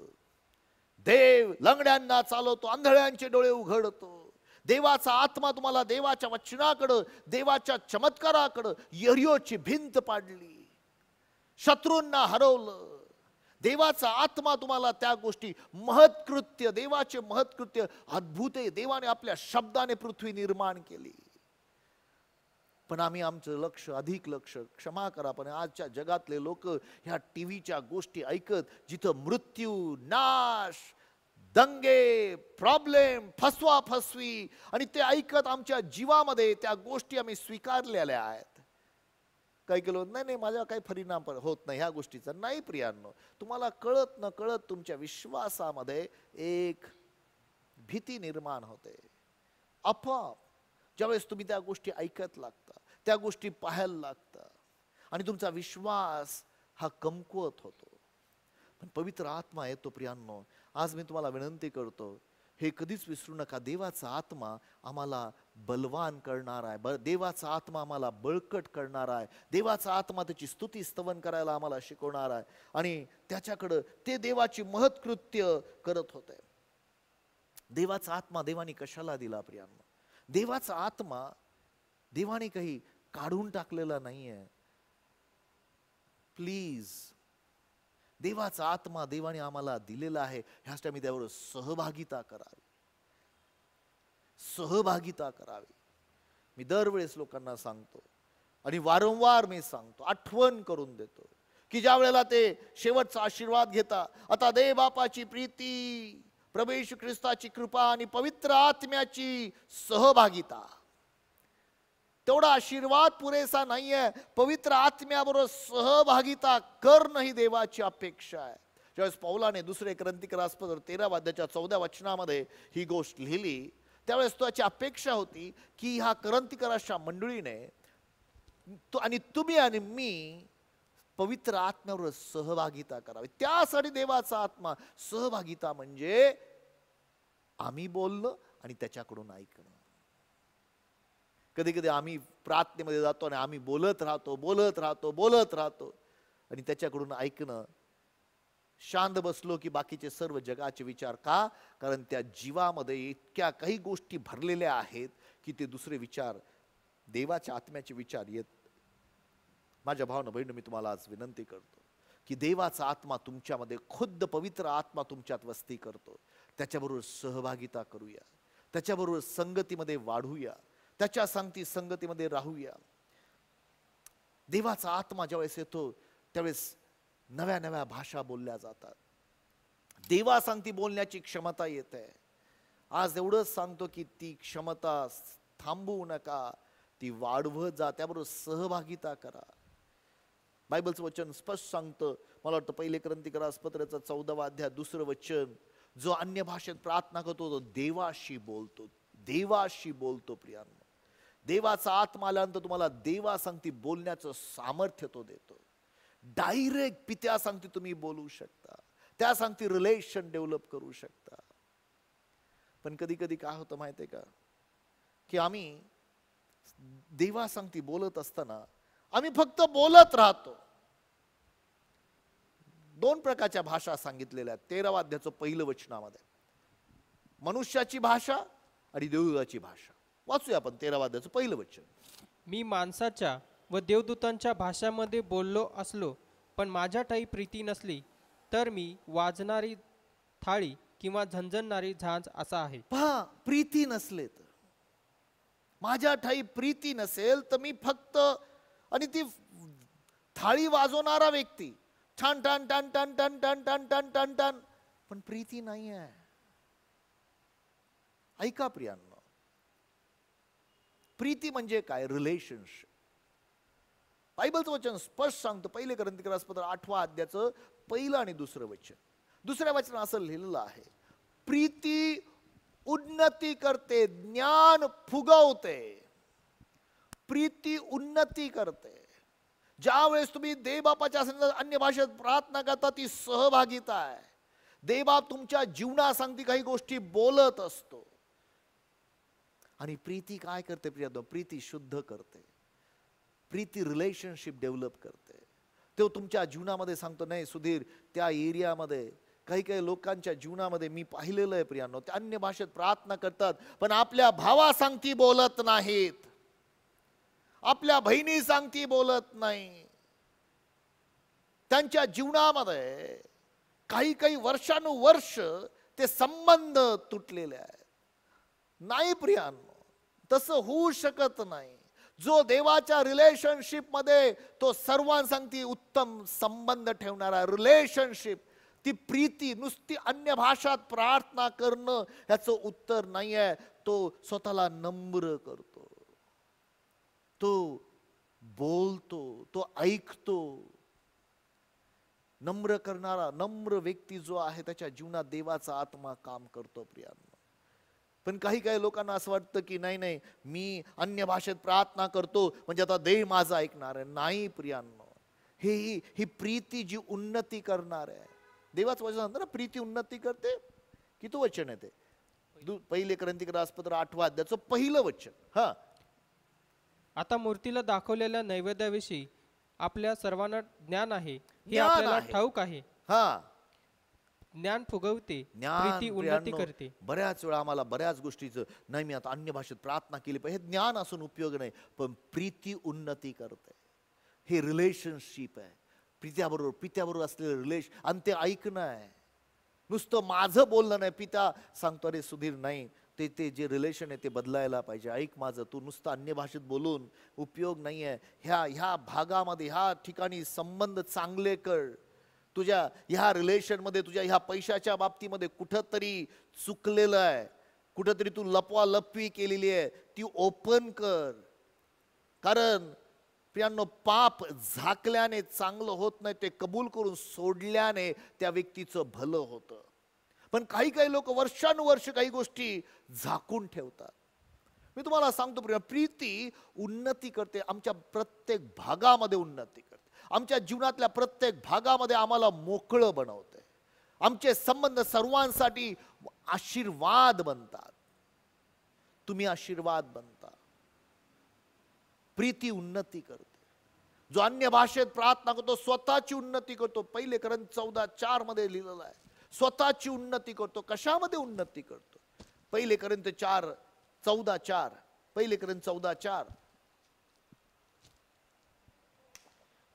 देव लंगड्यांना चालवतो, आंधळ्यांचे डोळे उघडतो. देवाचा आत्मा तुम्हाला देवाच्या वचनाकडं, देवाच्या चमत्काराकडं, यरियोची भिंत पाडली, शत्रूंना हरवलं. देवाचा आत्मा तुम्हाला त्या गोष्टी, महत्कृत्य, देवाचे महत्कृत्य अद्भुत आहे. देवाने आपल्या शब्दाने पृथ्वी निर्माण केली. पण आम्ही आमचं लक्ष, अधिक लक्ष, क्षमा करा, पण आजच्या जगातले लोक ह्या टीव्हीच्या गोष्टी ऐकत जिथं मृत्यू, नाश, दंगे, प्रॉब्लेम, फसवा फसवी, आणि ते ऐकत आमच्या जीवामध्ये त्या गोष्टी आम्ही स्वीकारलेल्या आहेत. काही केलं नाही नाही माझ्या काही परिणाम होत नाही ह्या गोष्टीचा. नाही प्रियांनो, तुम्हाला कळत न कळत तुमच्या विश्वासामध्ये एक भीती निर्माण होते. आपोआप ज्यावेळेस तुम्ही त्या गोष्टी ऐकत लागता, त्या गोष्टी पाहायला लागता, आणि तुमचा विश्वास हा कमकुवत होतो. पण पवित्र आत्मा येतो प्रियांनो. आज मी तुम्हाला विनंती करतो, हे कधीच विसरू नका, देवाचा आत्मा आम्हाला बलवान करणार आहे, देवाचा आत्मा आम्हाला बळकट करणार आहे, देवाचा आत्मा त्याची स्तुती स्तवन करायला आम्हाला शिकवणार आहे, आणि त्याच्याकडं ते देवाची महत्कृत्य करत होते. देवाचा आत्मा देवाने कशाला दिला प्रियांनो? देवाचा आत्मा देवाने काही काढून टाकलेला नाहीये. प्लीज, देवाचा आत्मा देवाने आम्हाला दिलेला आहे. ह्यासाठी आम्ही त्यावर सहभागिता करावी, सहभागिता करावी. मी दरवेळेस लोकांना सांगतो आणि वारंवार मी सांगतो, आठवण करून देतो की ज्या वेळेला ते शेवटचा आशीर्वाद घेता, आता देव बापाची प्रीती, प्रभू येशू ख्रिस्ताची कृपा आणि पवित्र आत्म्याची सहभागिता, तेवढा आशीर्वाद पुरेसा नाहीये. पवित्र आत्म्याबरोबर सहभागिता करणं ही देवाची अपेक्षा आहे. ज्यावेळेस पौलाने दुसरे कोरिन्थीकरासपत्र 13 अध्यायाच्या 14 वचनामध्ये ही गोष्ट लिहिली, त्यावेळेस त्याची अपेक्षा होती की ह्या कोरिन्थीकराच्या मंडळीने आणि तुम्ही आणि मी पवित्र आत्म्यावर सहभागिता करावी. त्यासाठी देवाचा आत्मा, सहभागिता म्हणजे आम्ही बोलणं आणि त्याच्याकडून ऐकणं. कधी कधी आम्ही प्रार्थनेमध्ये जातो आणि आम्ही बोलत राहतो आणि त्याच्याकडून ऐकणं. शांत बसलो की बाकीचे सर्व जगाचे विचार. का? कारण त्या जीवामध्ये इतक्या काही गोष्टी भरलेल्या आहेत की ते दुसरे विचार, देवाच्या आत्म्याचे विचार येत. माझ्या भावना बहिणी, मी तुम्हाला आज विनंती करतो की देवाचा आत्मा तुमच्यामध्ये, खुद्द पवित्र आत्मा तुमच्यात वस्ती करतो, त्याच्याबरोबर सहभागिता करूया, त्याच्याबरोबर संगतीमध्ये वाढूया, त्याच्या सांगती संगतीमध्ये राहूया. देवाचा आत्मा ज्यावेळेस येतो त्यावेळेस नव्या नव्या भाषा बोलल्या जातात. देवा सांगती बोलण्याची क्षमता येते. आज एवढंच सांगतो की ती क्षमता थांबवू नका, ती वाढवत जा, त्याबरोबर सहभागिता करा. बायबलचं वचन स्पष्ट सांगतं, मला वाटतं 1 कोरिन्थीकरासपत्राचा 14 अध्याय 2 वचन, जो अन्य भाषेत प्रार्थना करतो तो देवाशी बोलतो, देवाशी बोलतो. प्रियांनो, देवाचा आत्मा आल्यानंतर तुम्हाला देवा सांगती बोलण्याचं सामर्थ्य तो देतो. डायरेक्ट पित्या सांगती तुम्ही बोलू शकता, त्या सांगती रिलेशन डेव्हलप करू शकता. पण कधी कधी काय होतं माहितीये का, की आम्ही देवा सांगती बोलत असताना आम्ही फक्त बोलत राहतो. 2 प्रकारच्या भाषा सांगितलेल्या आहेत 13 अध्यायाचं 1 वचनामध्ये, मनुष्याची भाषा आणि देवदूताची भाषा. वाचूया आपण 13 अध्यायाचं 1 वचन. मी माणसाच्या व देवदूतांच्या भाषामध्ये बोललो असलो, पण माझ्या ठायी प्रीती नसली, तर मी वाजणारी थाळी किंवा झणझणणारी झांज असा आहे. पहा, प्रीती नसले तर, माझ्या ठाई प्रीती नसेल तर मी फक्त, आणि ती थाळी वाजवणारा व्यक्ती, छान टन टन टन टन टन टन टन टन टन, पण प्रीती नाही आहे. ऐका प्रियांनो, प्रीती म्हणजे काय? रिलेशनशिप. बायबलचं वचन स्पष्ट सांगतं, 1 कोरिन्थीकरासपत्र 8 अध्यायाचं 1 आणि 2 वचन. 2 वचन असं लिहिलेलं आहे, प्रीती उन्नती करते, ज्ञान फुगवते. प्रीती उन्नती करते. ज्या वेळेस तुम्ही देवबापाच्या संदर्भात अन्य भाषेत प्रार्थना करता, ती सहभागिता आहे. देवबाप तुमच्या जीवना सांगती काही गोष्टी बोलत असतो. आणि प्रीती काय करते प्रिय? प्रीती शुद्ध करते, प्रीती रिलेशनशिप डेव्हलप करते. तो तुमच्या जीवनामध्ये सांगतो, नाही सुधीर, त्या एरियामध्ये काही काही लोकांच्या जीवनामध्ये मी पाहिलेलं आहे प्रियांनो, ते अन्य भाषेत प्रार्थना करतात पण आपल्या भावा सांगती बोलत नाहीत, आपल्या बहिणी सांगती बोलत नाही. त्यांच्या जीवनामध्ये काही काही वर्षानुवर्ष ते संबंध तुटलेले आहेत. नाही प्रियांनो, तसं होऊ शकत नाही. जो देवाच्या रिलेशनशिप मध्ये तो सर्वांसंगती उत्तम संबंध ठेवणारा रिलेशनशिप, ती प्रीती नुसती अन्य भाषात प्रार्थना करणं ह्याचं उत्तर नाही आहे. तो स्वतःला नम्र करतो, तो बोलतो, तो ऐकतो. नम्र करणारा नम्र व्यक्ती जो आहे त्याच्या जीवनात देवाचा आत्मा काम करतो प्रियांनो. पण काही लोकांना असं वाटतं की नाही नाही, मी अन्य भाषेत प्रार्थना करतो म्हणजे आता देव माझं ऐकणार आहे. नाही प्रियांनो, ही प्रीती जी उन्नती करणार आहे. देवाचं वचन म्हणतं ना, प्रीती उन्नती करते. किती वचन आहे ते? पहिले कोरिन्थीकर 8 अध्यायाचं पहिलं वचन. हा, आता मूर्तीला दाखवलेल्या नैवेद्याविषयी आपल्या सर्वांना ज्ञान आहे, हे ज्ञान आपल्याला आहे. ठाऊक आहे. हा, ज्ञान फुगवते, ज्ञान प्रीती उन्नती प्रियांनो, करते. बऱ्याच वेळा आम्हाला बऱ्याच गोष्टीचं नाही, मी आता अन्य भाषेत प्रार्थना केली पाहिजे, हे ज्ञान असून उपयोग नाही. पण प्रीती उन्नती करते. हे रिलेशनशिप आहे. पित्याबरोबर असलेलं रिलेशन, आणि ते ऐकणं आहे. नुसतं माझं बोलणं नाही. पिता सांगतो, अरे सुधीर नाही, ते जे रिलेशन आहे ते बदलायला पाहिजे. ऐक माझं, तू नुसतं अन्य भाषेत बोलून उपयोग नाही आहे. ह्या भागामध्ये, ह्या ठिकाणी संबंध चांगले कर. तुझ्या ह्या रिलेशनमध्ये, तुझ्या ह्या पैशाच्या बाबतीमध्ये कुठंतरी चुकलेलं आहे, कुठंतरी तू लपवी केलेली आहे, ती ओपन कर. कारण प्रियांनो, पाप झाकल्याने चांगलं होत नाही, ते कबूल करून सोडल्याने त्या व्यक्तीचं भलं होतं. पण काही लोक वर्षानुवर्ष काही गोष्टी झाकून ठेवतात. मी तुम्हाला सांगतो प्रिय, प्रीती उन्नती करते. आमच्या प्रत्येक भागामध्ये उन्नती करते. आमच्या जीवनातल्या प्रत्येक भागामध्ये आम्हाला मोकळं बनवते. आमचे संबंध सर्वांसाठी आशीर्वाद बनतात. तुम्ही आशीर्वाद बनता. प्रीती उन्नती करते. जो अन्य भाषेत प्रार्थना करतो स्वतःची उन्नती करतो. पहिले कोरिन्थी 14:4 मध्ये लिहिलेलं आहे, स्वतःची उन्नती करतो. कशामध्ये उन्नती करतो? पहिले कोरिन्थी 14:4. पहिले कोरिन्थी 14:4.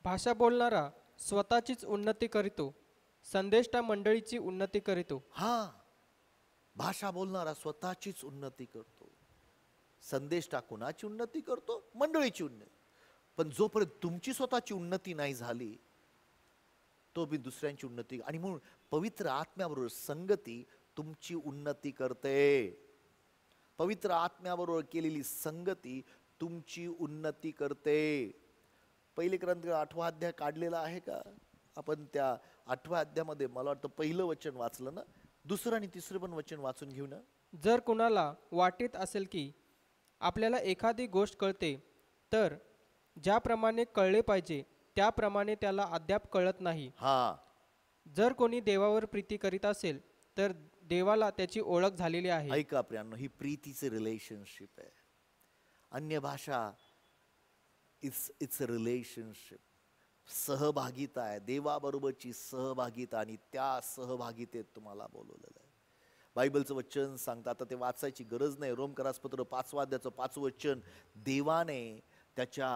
भाषा बोलणारा स्वतःचीच उन्नती करीतो, संदेष्टा मंडळीची उन्नती करीतो. हा, भाषा बोलणारा स्वतःचीच उन्नती करतो. संदेष्टा कोणाची उन्नती करतो? मंडळीची उन्नती. पण जोपर्यंत तुमची स्वतःची उन्नती नाही झाली, तो बी दुसऱ्यांची उन्नती. आणि म्हणून पवित्र आत्म्याबरोबर संगती तुमची उन्नती करते. पवित्र आत्म्याबरोबर केलेली संगती तुमची उन्नती करते. पहिले कोरिन्थी 8 अध्याय काढलेला आहे का आपण? त्या 8 अध्यायामध्ये मला वाटतं पहिलं वचन वाचलं ना, दुसरं आणि तिसरं पण वचन वाचून घेऊ ना. जर कुणाला वाटत असेल की आपल्याला एखादी गोष्ट कळते, तर ज्याप्रमाणे कळले पाहिजे त्याप्रमाणे त्याला अद्याप कळत नाही. हा, जर कोणी देवावर प्रीती करीत असेल तर देवाला त्याची ओळख झालेली आहे. ऐका प्रियांनो, ही प्रीतीचे रिलेशनशिप आहे. अन्य भाषा इट्स अ रिलेशनशिप. सहभागिता आहे, देवाबरोबरची सहभागिता, आणि त्या सहभागितेत तुम्हाला बोलवलेलं आहे. बायबलचं वचन सांगतं, आता ते वाचायची गरज नाही. रोमकरासपत्र 5 अध्यायाचं 5 वचन, देवाने त्याच्या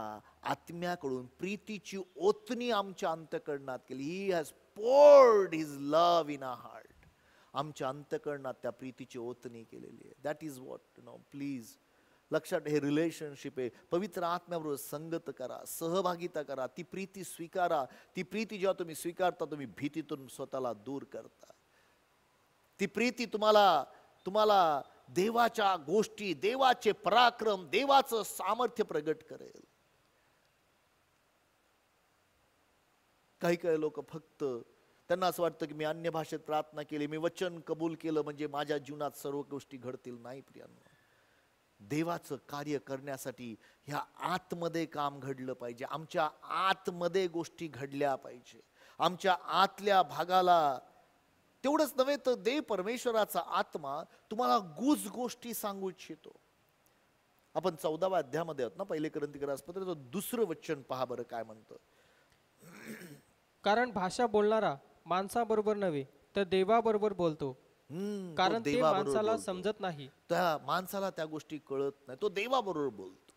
आत्म्याकडून प्रीतीची ओतणी आमच्या अंतःकरणात केली. He has poured his love in our heart. आमच्या अंतःकरणात त्या प्रीतीची ओतणी केलेली आहे. दॅट इज व्हॉट प्लीज लक्षात, हे रिलेशनशिप आहे. पवित्र आत्म्याबरोबर संगत करा, सहभागिता करा, ती प्रीती स्वीकारा. ती प्रीती जेव्हा तुम्ही स्वीकारता, तुम्ही भीतीतून स्वतःला दूर करता. ती प्रीती तुम्हाला देवाच्या गोष्टी, देवाचे पराक्रम, देवाचं सामर्थ्य प्रगट करेल. काही लोक फक्त त्यांना असं वाटतं की मी अन्य भाषेत प्रार्थना केली, मी वचन कबूल केलं म्हणजे माझ्या जीवनात सर्व गोष्टी घडतील. नाही प्रियांनो, देवाचं कार्य करण्यासाठी ह्या आतमध्ये काम घडलं पाहिजे. आमच्या आतमध्ये गोष्टी घडल्या पाहिजे. आमच्या आतल्या भागाला तेवढंच नव्हे तर देव परमेश्वराचा आत्मा तुम्हाला गुज गोष्टी सांगू इच्छितो. आपण 14व्या अध्यायामध्ये आहोत ना, पहिले कोरिन्थीकर दुसरं वचन पहा बरं काय म्हणतं. कारण भाषा बोलणारा माणसाबरोबर नव्हे तर देवाबरोबर बोलतो, कारण ते माणसाला समजत नाही. त्या माणसाला त्या गोष्टी कळत नाही, तो देवाबरोबर बोलतो.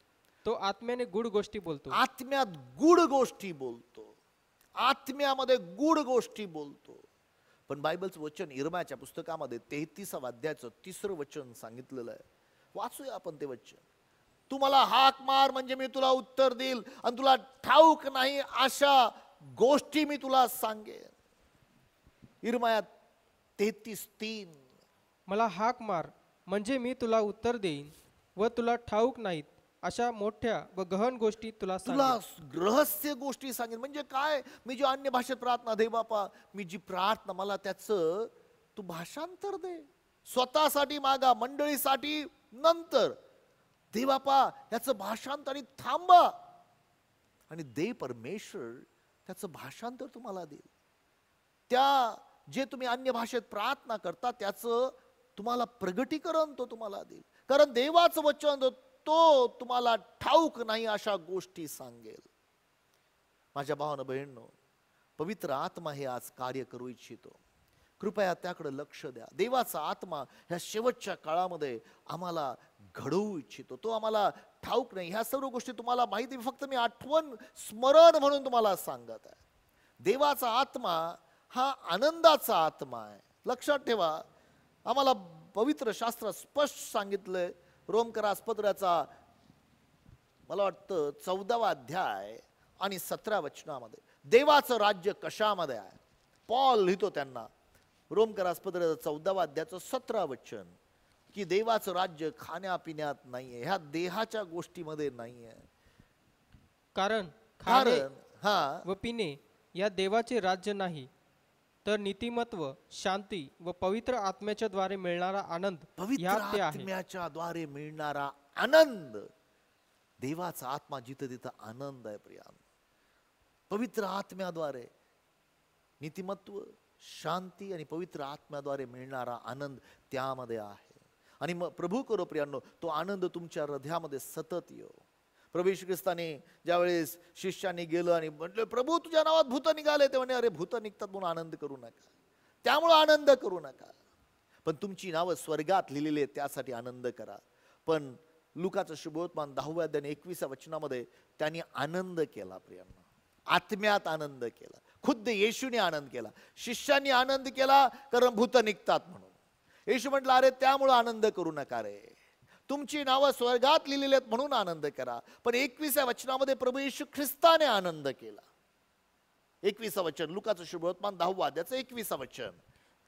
तो आत्म्याने गुड गोष्टी बोलतो. आत्म्यात गुड गोष्टी बोलतो. आत्म्यामध्ये गुड गोष्टी बोलतो. पण बायबलचं वचन इर्मायाच्या पुस्तकामध्ये 33व्या अध्यायाचं 3रं वचन सांगितलेलं आहे. वाचूया आपण ते वचन. तू मला हाक मार म्हणजे मी तुला उत्तर देईल, आणि तुला ठाऊक नाही अशा गोष्टी मी तुला सांगेन. इर्माया 33:3. मला हाक मार म्हणजे मी तुला उत्तर देईन व तुला ठाऊक नाहीत अशा मोठ्या व गहन गोष्टी तुला तुला सांगेन. रहस्य गोष्टी सांगेन. म्हणजे काय? मी जी अन्य भाषेत प्रार्थना दे बापा, मी जी प्रार्थना, मला त्याचं तू भाषांतर दे. स्वतःसाठी मागा, मंडळीसाठी नंतर. दे बापा त्याचं भाषांतर, आणि थांबा आणि दे परमेश्वर त्याचं भाषांतर तुम्हाला देईल. त्या जे तुम्ही अन्य भाषेत प्रार्थना करता त्याचं तुम्हाला प्रगटीकरण तो तुम्हाला देईल. कारण देवाचं वचन तो तुम्हाला ठाऊक नाही अशा गोष्टी सांगेल. माझ्या भावानं बहिणींनो, पवित्र आत्मा हे आज कार्य करू इच्छितो. कृपया त्याकडे लक्ष द्या. देवाचा आत्मा ह्या शेवटच्या काळामध्ये आम्हाला घडवू इच्छितो. तो आम्हाला ठाऊक नाही. ह्या सर्व गोष्टी तुम्हाला माहिती, फक्त मी आठवण स्मरण म्हणून तुम्हाला सांगत आहे. देवाचा आत्मा हा आनंदाचा आत्मा आहे. लक्षात ठेवा, आम्हाला पवित्र शास्त्र स्पष्ट सांगितलंय. रोमकरास पत्राचा मला वाटतं 14वा अध्याय आणि 17 वचनामध्ये देवाचं राज्य कशामध्ये आहे. पॉल लिहितो त्यांना रोमकरास पत्राचा 14वा अध्यायाचं 17 वचन, की देवाचं राज्य खाण्यापिण्यात नाहीये, ह्या देहाच्या गोष्टीमध्ये नाहीये. कारण खाणे हा व पिणे या देवाचे राज्य नाही, तर नीतिमत्व, शांती व पवित्र आत्म्याच्या द्वारे मिळणारा आनंद पवित्र ह्यात ते आहे. आत्म्याच्या द्वारे मिळणारा आनंद. देवाचा आत्मा जिथं तिथं आनंद आहे प्रियानो. पवित्र आत्म्याद्वारे नीतिमत्व, शांती आणि पवित्र आत्म्याद्वारे मिळणारा आनंद त्यामध्ये आहे. आणि मग प्रभू करो प्रियांनो, तो आनंद तुमच्या हृदयामध्ये सतत येऊ. प्रभू येशू ख्रिस्ताने ज्यावेळेस शिष्याने गेलं आणि म्हटलं, प्रभू तुझ्या नावात भूत निघाले, ते म्हणे, अरे भूत निघतात म्हणून आनंद करू नका, त्यामुळे आनंद करू नका, पण तुमची नावं स्वर्गात लिहिलेली आहेत त्यासाठी आनंद करा. पण लुकाचं शुभवर्तमान 10व्या अध्याय 21व्या वचनामध्ये त्यांनी आनंद केला प्रियांनो. आत्म्यात आनंद केला. खुद्द येशूने आनंद केला. शिष्यांनी आनंद केला कारण भूत निघतात म्हणून. येशू म्हटलं, अरे त्यामुळे आनंद करू नका रे, तुमची नावं स्वर्गात लिहिलेली आहेत म्हणून आनंद करा. पण 21व्या वचनामध्ये प्रभू येशू ख्रिस्ताने आनंद केला. 21वं वचन लुकाचं शुभवर्तमान 10व्या अध्यायाचं 21वं वचन.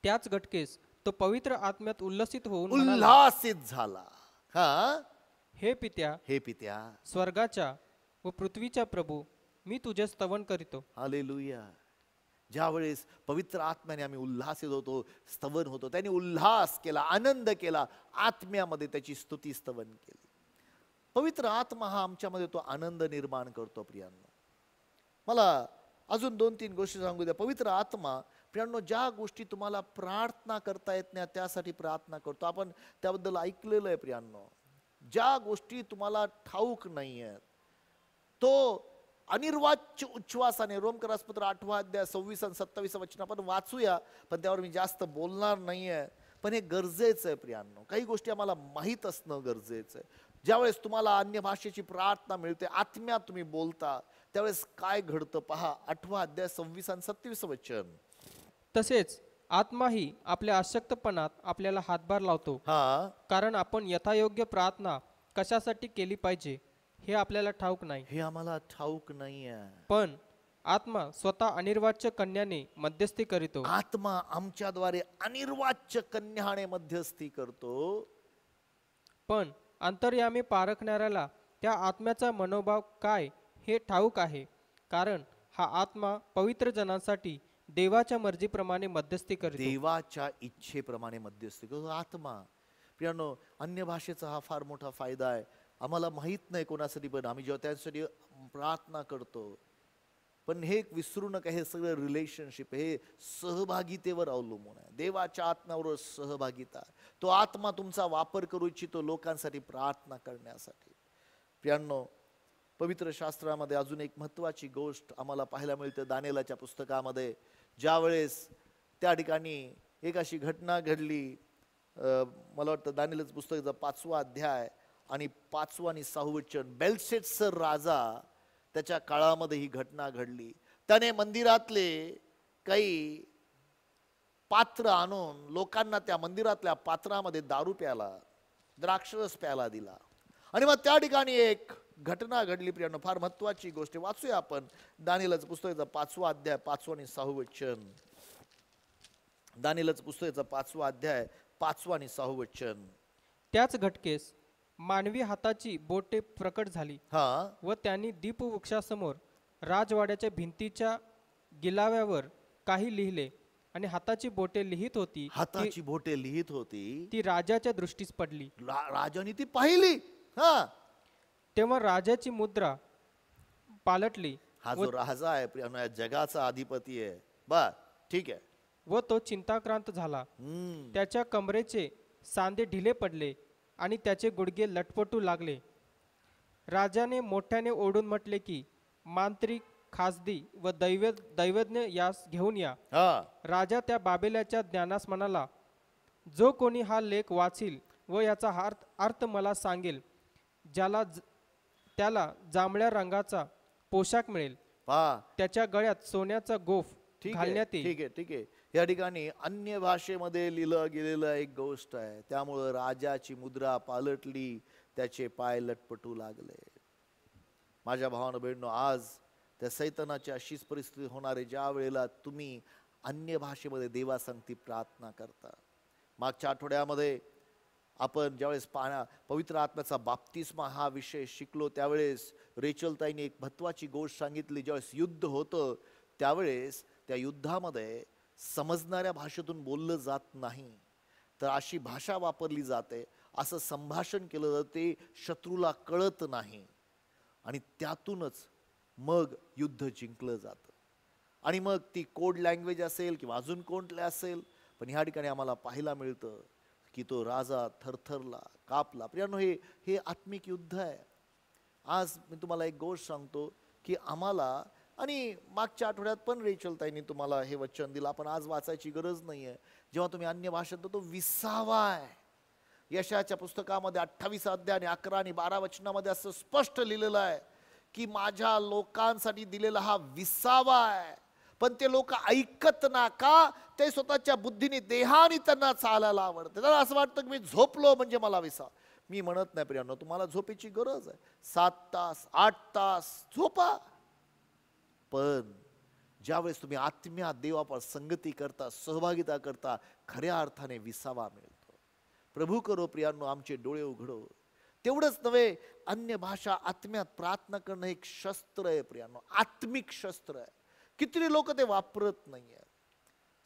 त्याच घटकेस तो पवित्र आत्म्यात उल्लसित होऊन म्हणाला, उल्हासित झाला. हा, हे पित्या, हे पित्या, स्वर्गाच्या व पृथ्वीच्या प्रभू, मी तुझे स्तवन करीतो. हालेलुया. ज्यावेळेस पवित्र आत्म्याने आम्ही उल्हासित होतो, स्तवन होतो, त्याने उल्हास केला, आनंद केला, आत्म्यामध्ये त्याची स्तुती स्तवन केली. पवित्र आत्मा हा आमच्यामध्ये तो आनंद निर्माण करतो प्रियांनो. मला अजून 2-3 गोष्टी सांगू द्या. पवित्र आत्मा प्रियांनो ज्या गोष्टी तुम्हाला प्रार्थना करता येत नाही त्यासाठी प्रार्थना करतो. आपण त्याबद्दल ऐकलेलं आहे प्रियांनो. ज्या गोष्टी तुम्हाला ठाऊक नाही आहेत, तो अनिर्वाच्य उच्छ्वासाने, रोमकरास पत्र 8वा अध्याय 26 आणि 27 वचन आपण वाचूया, पण त्यावर मी जास्त बोलणार नाहीये. पण हे गरजेचं आहे प्रियांनो. काही गोष्टी आम्हाला माहीत असणं गरजेचं आहे. ज्यावेळेस तुम्हाला अन्य भाषेची प्रार्थना मिळते, आत्म्यात तुम्ही बोलता, त्यावेळेस काय घडतं पहा. 8वा अध्याय 26 आणि 27 वचन. तसेच आत्माही आपल्या अशक्तपणात आपल्याला हातभार लावतो. हा, कारण आपण यथायोग्य प्रार्थना कशासाठी केली पाहिजे हे आपल्याला ठाऊक नाही. हे आम्हाला ठाऊक नाहीये. पण आत्मा स्वतः अनिर्वाच्य कन्याने मध्यस्थी करीतो. आत्मा आमच्याद्वारे अनिर्वाच्य कन्याने मध्यस्थी करतो. पण अंतर्यामी पारखणाऱ्याला त्या आत्म्याचा मनोभाव काय हे ठाऊक आहे. कारण हा आत्मा पवित्र जनांसाठी देवाच्या मर्जीप्रमाणे मध्यस्थी करतो. देवाच्या इच्छेप्रमाणे मध्यस्थी करतो आत्मा. प्रियांनो, अन्य भाषेचा हा फार मोठा फायदा आहे. आम्हाला माहित नाही कोणासाठी, पण आम्ही जेव्हा त्यासाठी प्रार्थना करतो, पण हे एक विसरू नका, हे सगळं रिलेशनशिप, हे सहभागितेवर अवलंबून आहे. देवाच्या आत्म्यावर सहभागिता. तो आत्मा तुमचा वापर करू इच्छितो लोकांसाठी प्रार्थना करण्यासाठी. प्रियांनो, पवित्र शास्त्रामध्ये अजून एक महत्त्वाची गोष्ट आम्हाला पाहायला मिळते. दानिएलाच्या पुस्तकामध्ये ज्यावेळेस त्या ठिकाणी एक अशी घटना घडली, मला वाटतं दानिएलाचं पुस्तकाचा 5वा अध्याय आणि 5वं आणि 6वं वचन. बेलशस्सर राजा त्याच्या काळामध्ये ही घटना घडली. त्याने मंदिरातले काही पात्र आणून लोकांना त्या मंदिरातल्या पात्रामध्ये दारू प्यायला, द्राक्षरस प्यायला दिला. आणि मग त्या ठिकाणी एक घटना घडली प्रियांनो, फार महत्वाची गोष्ट वाचूया आपण दानिएलचं पुस्तकाचा 5वा अध्याय 5वं आणि 6वं वचन. दानिएलचं पुस्तकाचा 5वा अध्याय 5वं आणि 6वं वचन. त्याच घटकेस मानवी हाताची बोटे प्रकट झाली व त्यांनी दीपवृक्षासमोर राजवाड्याच्या भिंतीच्या गिलाव्यावर काही लिहिले आणि हाताची बोटे लिहित होती. हाताची बोटे लिहित होती ती राजाच्या दृष्टीस पडली. राजाने ती पाहिली. तेव्हा राजाची मुद्रा पालटली. हा जो राजा आहे प्रियांनो, या जगाचा अधिपती आहे. बर, ठीक आहे. व तो चिंताक्रांत झाला. त्याच्या कमरेचे सांधे ढिले पडले आणि त्याचे गुडघे लटपटू लागले. राजाने मोठ्याने ओरडून म्हटले की मांत्रिक, खासदी व दैवज्ञ यास घेऊन या. राजा त्या बाबेल्याच्या ज्ञानास म्हणाला, जो कोणी हा लेख वाचील व याचा अर्थ मला सांगेल, त्याला जांभळ्या रंगाचा पोशाख मिळेल, त्याच्या गळ्यात सोन्याचा गोफ घालण्यात येईल. ठीक आहे. या ठिकाणी अन्य भाषेमध्ये लिहिलं गेलेलं एक गोष्ट आहे. त्यामुळं राजाची मुद्रा पालटली, त्याचे पाय लटपटू लागले. माझ्या भावानं बहिणींनो, आज त्या सैतानाची अशीच परिस्थिती होणार आहे ज्या वेळेला तुम्ही अन्य भाषेमध्ये देवासंगती प्रार्थना करता. मागच्या आठवड्यामध्ये आपण ज्यावेळेस पवित्र आत्म्याचा बाप्तिस्मा हा विषय शिकलो, त्यावेळेस रेचलताईने एक महत्वाची गोष्ट सांगितली. ज्यावेळेस युद्ध होतं त्यावेळेस त्या युद्धामध्ये समजणाऱ्या भाषेतून बोललं जात नाही, तर अशी भाषा वापरली जाते, असं संभाषण केलं जाते, शत्रूला कळत नाही आणि त्यातूनच मग युद्ध जिंकलं जातं. आणि मग ती कोड लँग्वेज असेल किंवा अजून कोणते असेल, पण ह्या ठिकाणी आम्हाला पाहायला मिळतं की तो राजा थरथरला, कापला. प्रियांनो, हे आत्मिक युद्ध आहे. आज मी तुम्हाला एक गोष्ट सांगतो की आम्हाला, आणि मागच्या आठवड्यात पण रेचलताईंनी तुम्हाला हे वचन दिलं, आपण आज वाचायची गरज नाहीये. जेव्हा तुम्ही अन्य भाषेत तो विसावा आहे. यशाच्या पुस्तकामध्ये 28 अध्याय आणि 11 आणि 12 वचनामध्ये असं स्पष्ट लिहिलेलं आहे की माझ्या लोकांसाठी दिलेला हा विसावा आहे, पण ते लोक ऐकत ना का? ते स्वतःच्या बुद्धीने, देहाने त्यांना चालायला आवडतं. त्यांना असं वाटतं की मी झोपलो म्हणजे मला विसावा. मी म्हणत नाही प्रियांनो, तुम्हाला झोपेची गरज आहे. 7 तास 8 तास झोपा, पण ज्यावेळेस तुम्ही आत्म्या देवापर संगती करता, सहभागिता करता, खऱ्या अर्थाने विसावा मिळतो. प्रभू करो प्रियांनो, आमचे डोळे उघडो. तेवढंच नव्हे, अन्य भाषा आत्म्यात प्रार्थना करणं एक शस्त्र आहे प्रियांनो, आत्मिक शस्त्र आहे. किती लोक ते वापरत नाहीये.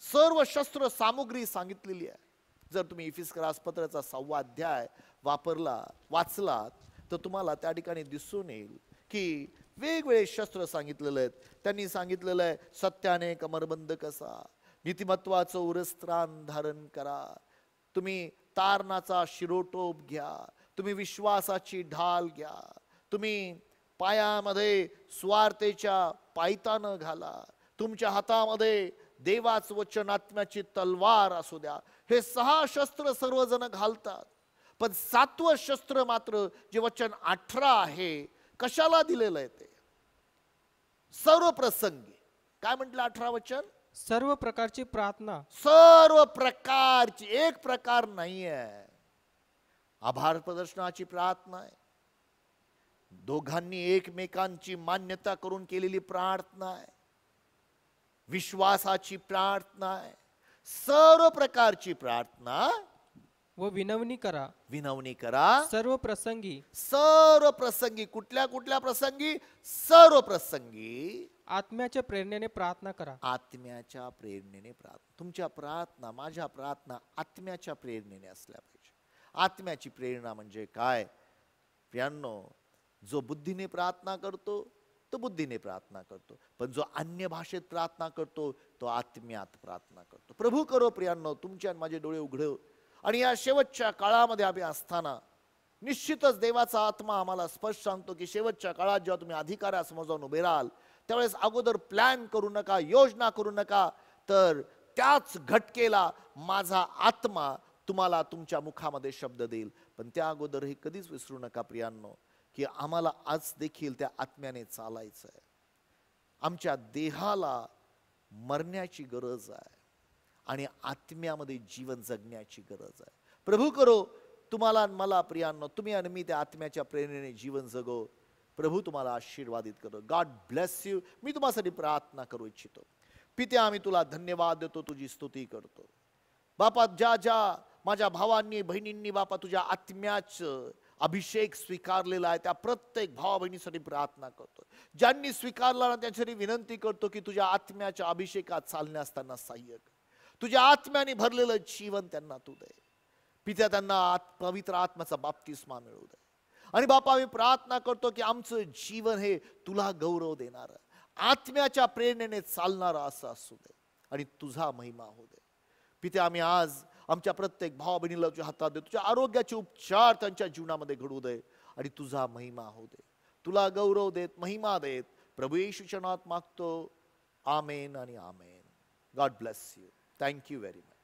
सर्व शस्त्र सामुग्री सांगितलेली आहे. जर तुम्ही इफिस्करास पत्राचा 6वा अध्याय वाचलात तर तुम्हाला त्या ठिकाणी दिसून येईल की वेगवेगळे शस्त्र सांगितलेले आहेत. त्यांनी सांगितलेलं आहे, सत्याने कमरबंद कसा, नीतिमत्वाचं उरस्त्राण धारण करा, तुम्ही तारणाचा शिरोटोप घ्या, तुम्ही विश्वासाची ढाल घ्या, तुम्ही पायामध्ये स्वार्थेच्या पायतानं घाला, तुमच्या हातामध्ये देवाचं वचन आत्म्याची तलवार असू द्या. हे 6 शस्त्र सर्वजण घालतात, पण 7वं शस्त्र मात्र जे वचन 18 आहे, कशाला दिलेलं आहे? ते सर्व प्रसंगी. काय म्हटलं 18 वचन? सर्व प्रकारची प्रार्थना. सर्व प्रकारची, एक प्रकार नाही आहे. आभार प्रदर्शनाची प्रार्थना आहे, दोघांनी एकमेकांची मान्यता करून केलेली प्रार्थना आहे, विश्वासाची प्रार्थना आहे, सर्व प्रकारची प्रार्थना व विनवणी करा सर्व प्रसंगी. सर्व प्रसंगी. कुठल्या कुठल्या प्रसंगी? सर्व प्रसंगी आत्म्याच्या प्रेरणेने प्रार्थना करा. आत्म्याच्या प्रेरणेने प्रार्थना. तुमच्या प्रार्थना, माझ्या प्रार्थना आत्म्याच्या प्रेरणेने असल्या पाहिजे. आत्म्याची प्रेरणा म्हणजे काय प्रियांनो? जो बुद्धीने प्रार्थना करतो तो बुद्धीने प्रार्थना करतो, पण जो अन्य भाषेत प्रार्थना करतो तो आत्म्यात प्रार्थना करतो. प्रभू करो प्रियांनो, तुमच्या माझे डोळे उघडव. आणि या शेवटच्या काळामध्ये आम्ही असताना निश्चितच देवाचा आत्मा आम्हाला स्पष्ट सांगतो की शेवटच्या काळात जेव्हा तुम्ही अधिकारासमोर जाऊन उभे राहाल त्यावेळेस अगोदर प्लॅन करू नका, योजना करू नका, तर त्याच घटकेला माझा आत्मा तुम्हाला तुमच्या मुखामध्ये शब्द देईल. पण त्या अगोदर हे कधीच विसरू नका प्रियांनो की आम्हाला आज देखील त्या आत्म्याने चालायचं आहे. आमच्या देहाला मरण्याची गरज आहे आणि आत्म्यामध्ये जीवन जगण्याची गरज आहे. प्रभू करो तुम्हाला आणि मला प्रियांनो, तुम्ही आणि मी त्या आत्म्याच्या प्रेरणेने जीवन जगो. प्रभू तुम्हाला आशीर्वादित करो. God bless you. मी तुम्हासाठी प्रार्थना करू इच्छितो. पित्या, आम्ही तुला धन्यवाद देतो, तुझी स्तुती करतो. बापा, ज्या ज्या माझ्या भावांनी बहिणींनी बापा तुझ्या आत्म्याचं अभिषेक स्वीकारलेला आहे, त्या प्रत्येक भावा बहिणीसाठी प्रार्थना करतो. ज्यांनी स्वीकारला ना त्यांच्यासाठी विनंती करतो की तुझ्या आत्म्याच्या अभिषेकात चालण्यास त्यांना सहाय्य कर. तुझ्या आत्म्याने भरलेलं जीवन त्यांना तू दे. पित्या, त्यांना पवित्र आत्म्याचा बाप्तिस्मा मिळू दे. आणि बापा, आम्ही प्रार्थना करतो की आमचं जीवन हे तुला गौरव देणारं, आत्म्याच्या प्रेरणेने चालणारं असं असू दे आणि तुझा महिमा होऊ दे. पित्या, आम्ही आज आमच्या प्रत्येक भावा बहिणीला तुझ्या हातात दे. तुझ्या आरोग्याचे उपचार त्यांच्या जीवनामध्ये घडू दे आणि तुझा महिमा होऊ दे. तुला गौरव देत, महिमा देत प्रभू येशूच्या नावात मागतो. आमेन आणि आमेन. God bless you. Thank you very much.